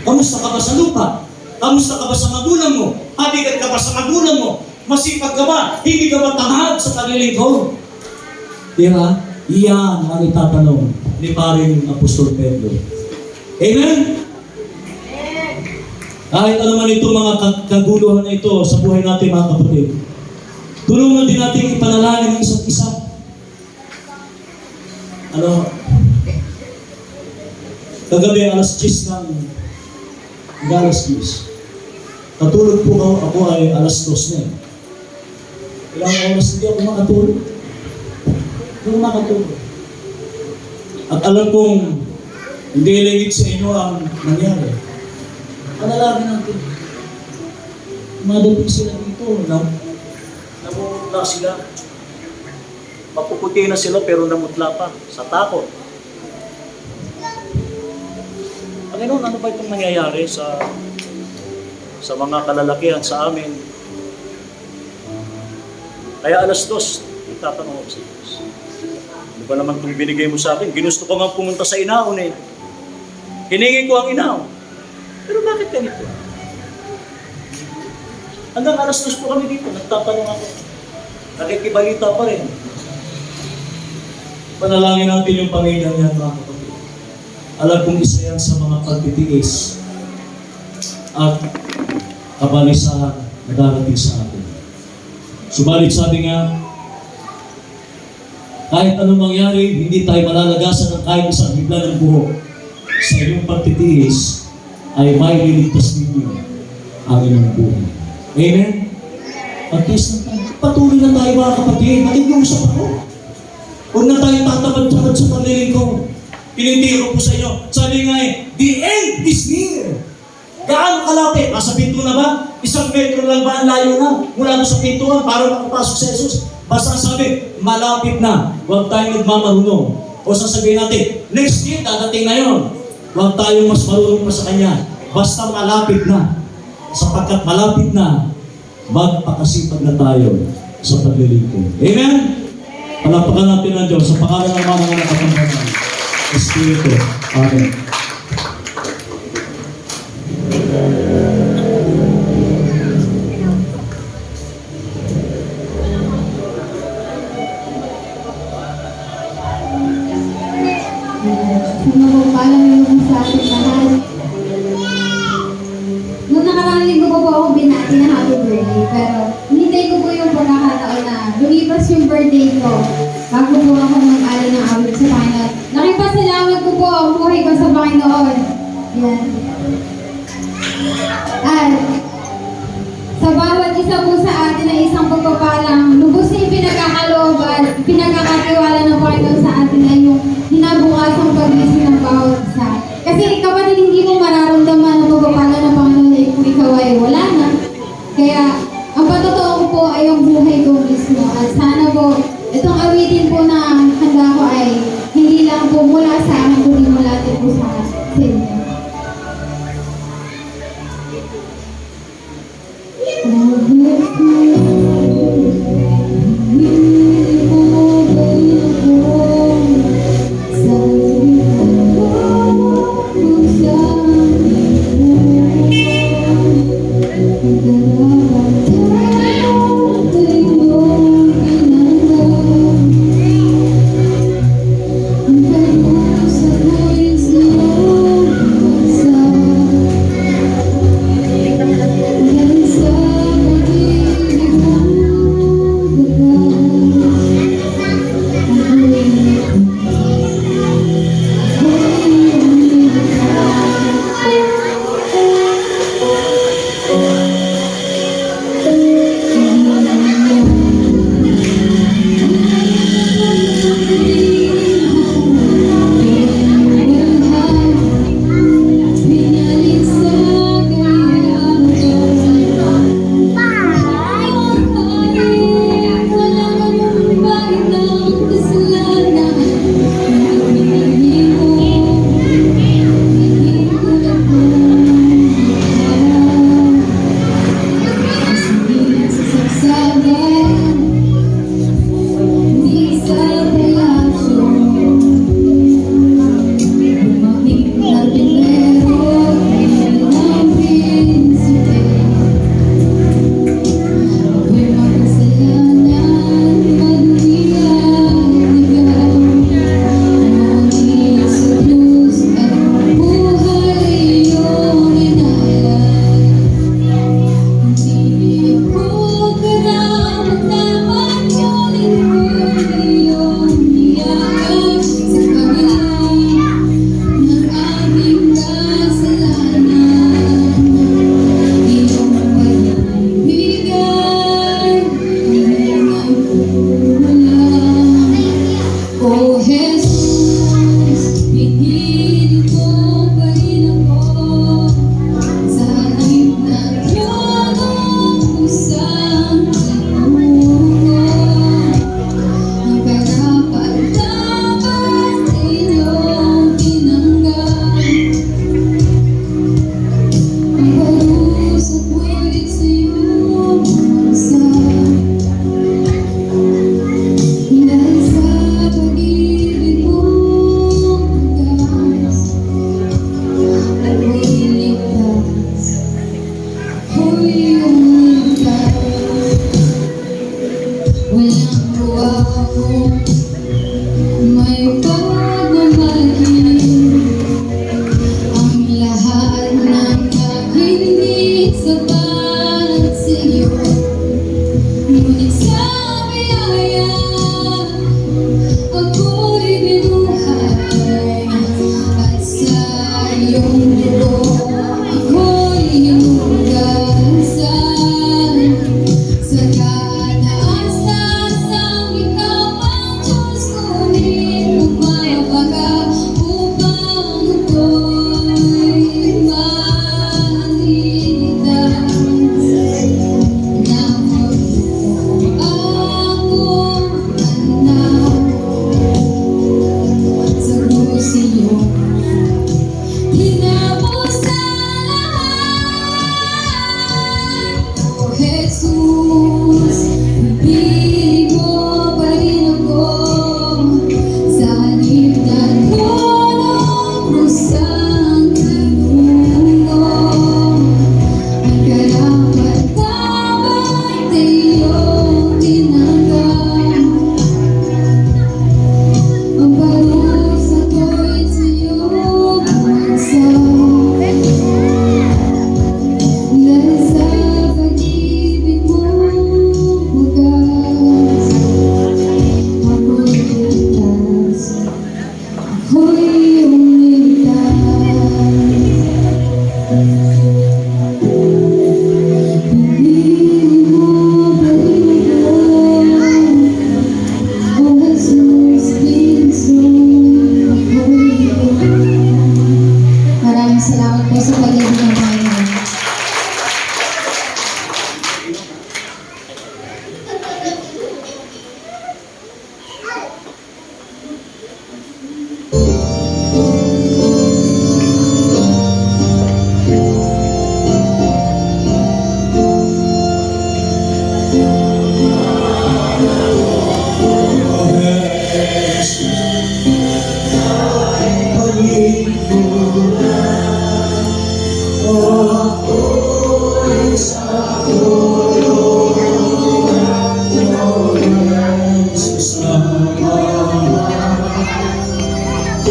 Speaker 6: kamusta ka ba sa lupa? Kamusta ka ba sa magulang mo? Habigat ka ba sa magulang mo? Masipag ka ba? Hindi ka ba tamad sa paglilingkod? Diba? Iyan ang itatanong ni paring Apostol Pedro. Amen? Kahit ano man itong mga kaguluhan na ito sa buhay natin, mga kapatid, tulungan din natin ipanalangin ng isa't isa. Kagabi, alas 10 ng alas 10. Natulog po ako ay alas 2 na Ilang oras hindi ako makatulog. Hindi makatulog. At alam kong hindi ligit sa inyo ang nangyari. Panalangin natin. Madating sila dito. Namumutla sila. Mapuputi na sila pero namutla pa sa takot. Panginoon, ano ba itong nangyayari sa mga kalalakihan sa amin? Kaya alas 2, itatanong ako sa Diyos. Ano ba naman itong binigay mo sa akin? Ginusto ko nga pumunta sa inaon Hiningi ko ang inaon. Pero bakit ganito? Hanggang alas 2 po kami dito, nagtatanong ako. Nakikibalita pa rin. Panalangin natin yung Panginoon yan, mga kapatid. Alam kong isa yan sa mga pagtitiis at kabalisahan na darating sa atin. Subalit sabi nga, kahit anong mangyari, hindi tayo malalagasan ng kahit isang hibla ng buhok. Sa iyong pagtitiis ay may liligtas ninyo ang inyong buhay. Amen? Pagtiis na tayo. Patuloy na tayo, mga kapatid. Nakikiusap ako. Huwag na tayo tatamad-tamad sa paglilingkod. Pinitiro po sa inyo. Sabi nga the end is near. Gaano kalapit? Nasa pinto na ba? 1 metro lang ba ang layo na? Mula sa pintuan para makapasok sa Jesus. Basta sabi, malapit na. Huwag tayong nagmamarunong. O sasabihin natin, next year, dadating na yun. Huwag tayong mas marunong pa sa Kanya. Basta malapit na. Sapagkat malapit na, magpakasipag na tayo sa paglilingkod. Amen? Palapakan natin ang Diyos sa pangalan ng mga nakapangalaman. Espiritu. Amen.
Speaker 4: Paalam naman sa ating lahat.
Speaker 1: Nung nakaraang linggo po ako binati na happy birthday, pero hinintay ko po yung pagkakataon na lumipas yung birthday ko.
Speaker 4: buhay ko sa Panginoon. Yan. At sa bawat isa po sa atin ay isang pagpapalang lubos na pinagkakaloob at pinagkakatiwala ng Panginoon sa atin ay yung hinabukasang pag-isip ng bawat isa. Kasi kapatid, hindi mo mararamdaman ang pagpapala ng Panginoon ay kung ikaw ay wala na. Kaya ang patotoo ko po ay yung buhay ko mismo. At sana po, itong awitin po na handa ko ay hindi lang po mula sa akin, kundi mula din po sa inyo.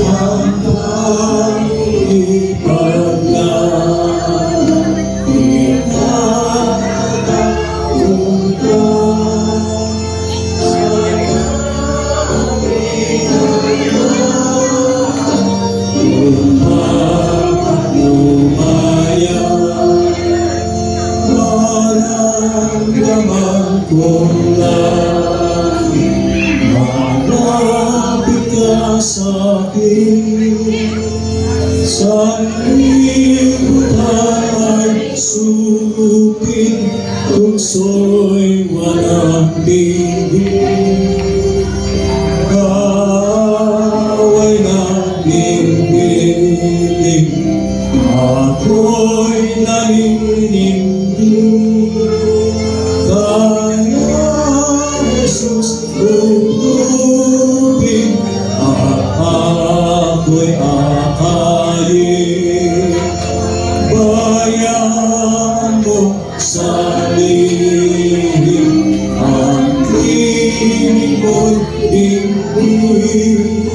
Speaker 3: hanggang ipaglaban. Kung langit malapit ka sa'kin, sa libutan ay sulupin, tukso'y walang tingin. Kaway nating piling, ako'y naninindi. Kaya Jesus tutupin at ako'y akayin. Bayaan mo sa lihim ang tinig mo'y dinggin.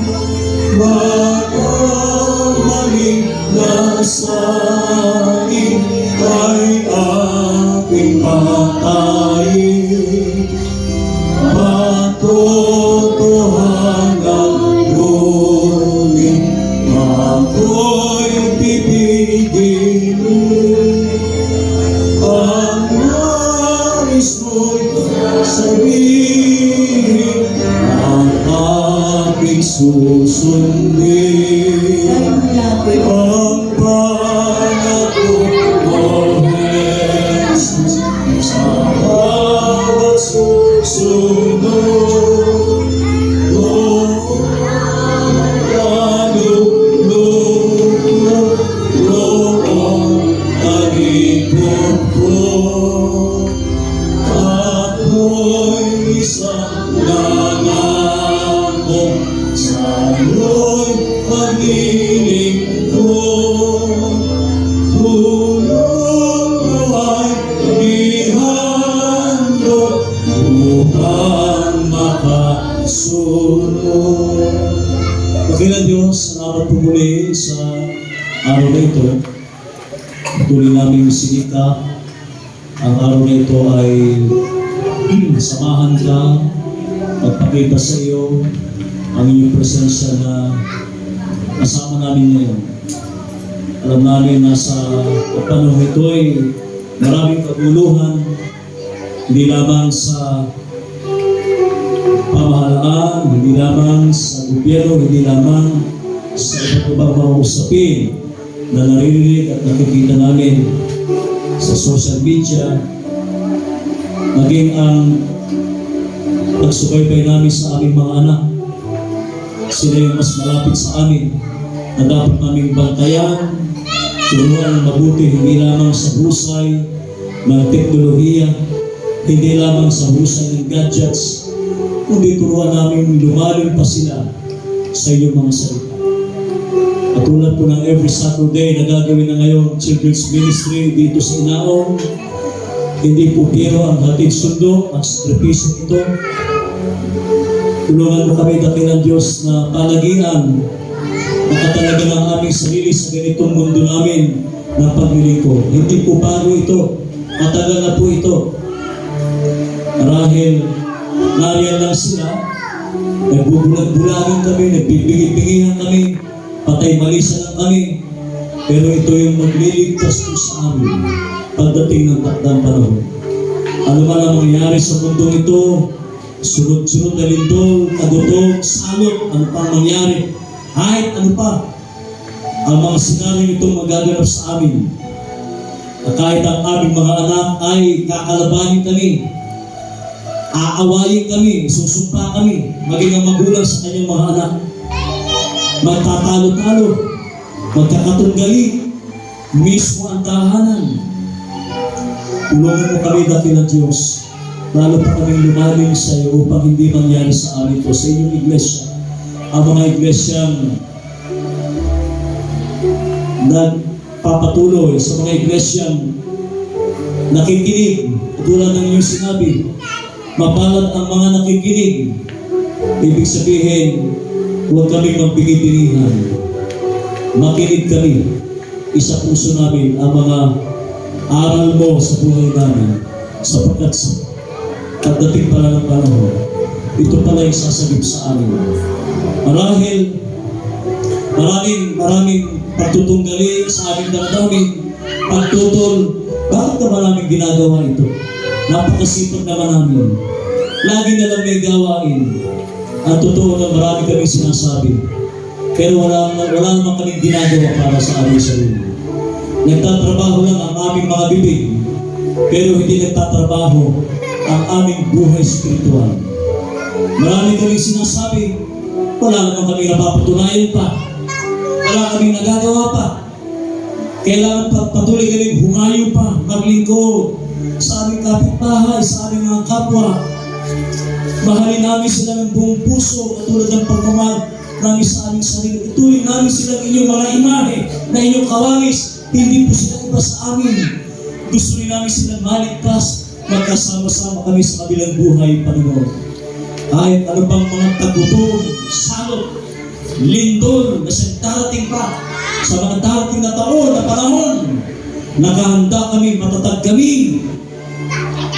Speaker 3: Maraming nasain ay aking patayin. Matotohanan ngunit ako'y pipigilin. Ang nais mo'y sabihin, ang aking susundin. Ang pangako mo, Jesus, sa bawat susunod. Ako'y isang nangako, sa'yo'y paglilingkod. Tulong mo ay ihandog upang makasunod. Dakilang Diyos, salamat po muli sa araw na ito. Tuloy namin sinika. Ang araw na ito ay samahan ka, magpakita sa iyo ang inyong presensya na kasama namin ngayon. Alam namin na sa panahon ito ay maraming kaguluhan, hindi lamang sa pamahalaan, hindi lamang sa gobyerno, hindi lamang sa iba't ibang mga usapin na naririnig at nakikita namin sa social media, maging ang pagsubaybay namin sa aming mga anak. Sila yung mas malapit sa amin na dapat naming bantayan, turuan mabuti, hindi lamang sa husay ng teknolohiya, hindi lamang sa husay ng gadgets, kundi turuan namin lumalim pa sila sa iyong mga salita. At tulad po ng every Saturday na gagawin na ngayon Children's Ministry dito sa Inaong, hindi po biro ang hatid sundo at sakripisyo ito. Tulungan mo kami, dakilang Diyos, na palagian makatalaga ng aming sarili sa ganitong mundo namin ng paglilingkod. Hindi po bago ito, matagal na po ito. Marahil nariyan lang sila, nagbubulag-bulagan kami, nagbibigay-bigayan kami, patay-malisa lang kami, pero ito yung magliligtas po sa amin pagdating ng takdang panahon. Ano man ang mangyari sa mundong ito, sunod-sunod na lindol, tagutog, salot, ano pang mangyari, kahit ano pa, ang mga sinaling itong magaganap sa amin, na kahit ang aming mga anak ay kakalabanin kami, aawayin kami, susumpa kami, maging ang magulang sa kanyang mga anak, magtatalo-talo, magkakatunggali, mismo ang tahanan. Tulungan mo kami, dakilang Diyos, lalo pa kaming lumalim sa iyo upang hindi mangyari sa amin ito, sa inyong iglesia. Ang mga iglesyang nagpapatuloy, sa mga iglesyang nakikinig, tulad ng iyong sinabi, mapalad ang mga nakikinig. Ibig sabihin,
Speaker 6: huwag kami magbigay-pilihan. Makinig kami. Isa puso namin ang mga aral mo sa buhay namin, sapagkat pagdating pala ng panahon, ito pala yung sasagip sa amin. Marahil, maraming pagtutunggali sa aming damdamin, pagtutol. Bakit naman namin ginagawa ito? Napakasipag naman namin. Lagi na lang may gawain. Ang totoo na marami kaming sinasabi. Pero wala naman kaming ginagawa para sa aming sarili. Nagtatrabaho lang ang aming mga bibig, pero hindi nagtatrabaho ang aming buhay spiritual. Marami kaming sinasabi, wala naman kaming napapatunayan pa. Wala kaming nagagawa pa. Kailangan patuloy kaming humayo pa, maglingkod sa aming kapitbahay, sa aming mga kapwa. Mahalin namin sila ng buong puso, katulad ng pagmamahal namin sa aming sarili. Ituloy namin silang inyong mga imahe na inyong kawangis. Hindi po sila iba sa amin. Gusto rin namin silang maligtas, magkasama-sama kami sa kabilang buhay, Panginoon. Kahit ano bang mga tagutom, salot, lindol na siyang darating pa sa mga darating na taon, na panahon, nakahanda kami, matatag kami.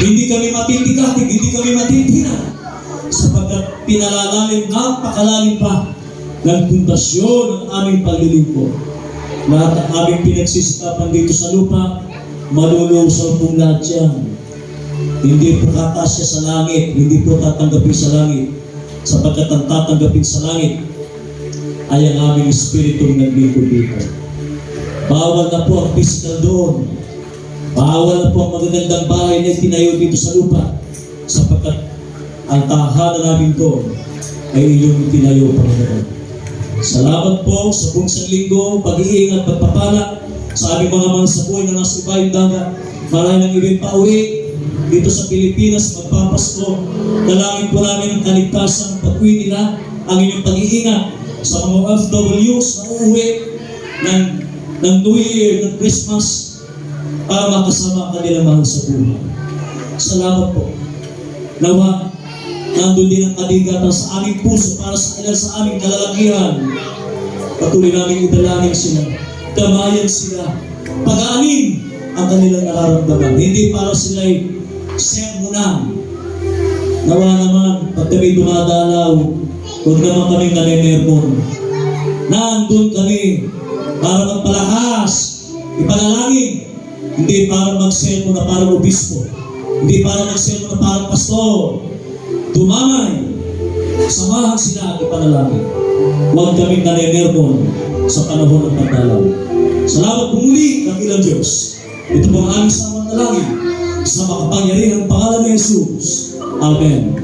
Speaker 6: Hindi kami matitigatig, hindi kami matitina, sapagkat pinalalalim, napakalalim pa ng pundasyon ng aming paglilingkod. Lahat ng aming pinagsisikapan dito sa lupa, malulusaw pong lahat yan. Hindi po kakasya sa langit, hindi po tatanggapin sa langit, sapagkat ang tatanggapin sa langit ay ang aming espiritu na naglingkod dito. Bawal na po ang physical doon. Bawal na po ang magagandang bahay na tinayo dito sa lupa, sapagkat ang tahanan namin doon ay inyong tinayo, Panginoon. Salamat po sa buong linggo, pag-iingat, pagpapala sa aming mga mansabuhay na nasa ibayong dagat. Marami nang ibig pauwi dito sa Pilipinas, magpapasko. Dalangin po namin ang kaligtasan ng pag-uwi nila, ang inyong pag-iingat sa mga OFWs na uuwi ng New Year, ng Christmas, para makasama ang kanilang mahal sa buhay. Salamat po. Nawa, nandun din ang kadigatan sa aming puso para sa ilan sa aming kalalakihan. Patuloy namin idalangin sila, damayan sila, pag-aanin ang kanilang nararamdaman. Hindi para sila'y sermonan. Nawa naman, pag kami dumadalaw, huwag naman kaming naninermon. Nandun kami para magpalakas, ipanalangin. Hindi para mag-sermon na parang obispo. Hindi para mag-sermon na parang pastor. Dumamay, samahan sila at ipanalangin. Huwag kaming naninermon sa panahon ng pagdalaw. Salamat po muli, dakilang Diyos. Ito po ang aming samantalangin sa makapangyarihang pangalan ni Jesus. Amen.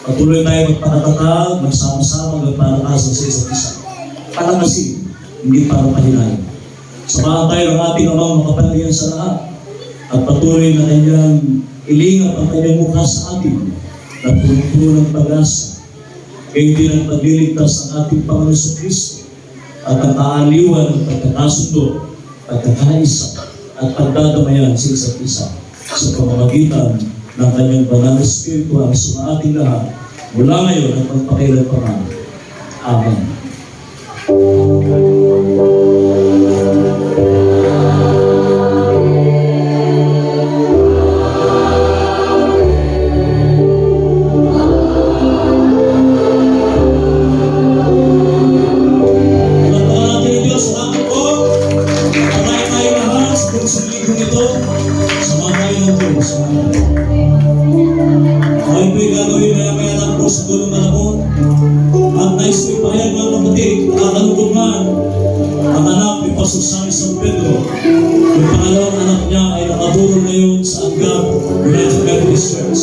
Speaker 6: Patuloy tayo magpakatatag, magsama-sama, magpalakasan sa isa't isa. Palakasin, hindi para pahinayin. Samahan tayo ng ating amang makapangyarihan sa lahat at patuloy na kanyang ilingap ang kanyang mukha sa atin na puno ng pag-asa. Kayo din ang pagliligtas ng ating Panginoon sa Kristo at ang kaaliwan ng pagkakasundo, pagkakaisa at pagdadamayan sa isa't isa sa pamamagitan ng kanyang banal na Espiritu ang sa ating lahat mula ngayon at magpakailanman. Amen. Ang anak ni Pastor San Pedro, yung pangalawang anak niya God United Methodist Church.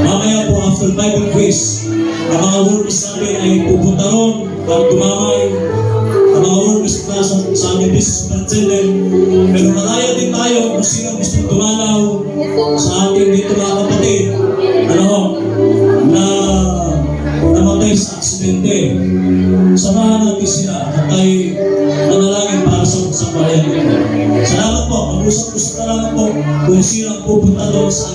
Speaker 6: Mamaya po, after Bible quiz, ang mga workers natin ay pupunta ron at dumamay. Ang mga workers na sa aming business superintendent. Pero malaya din tayo kung sino gusto dumalaw sa ating dito mga kapatid. Na namatay sa aksidente. Samahan natin sila at tayo manalangin para sa bayan nito. Salamat po. Mag-usap-usap na lang po kung sino ang pupunta doon sa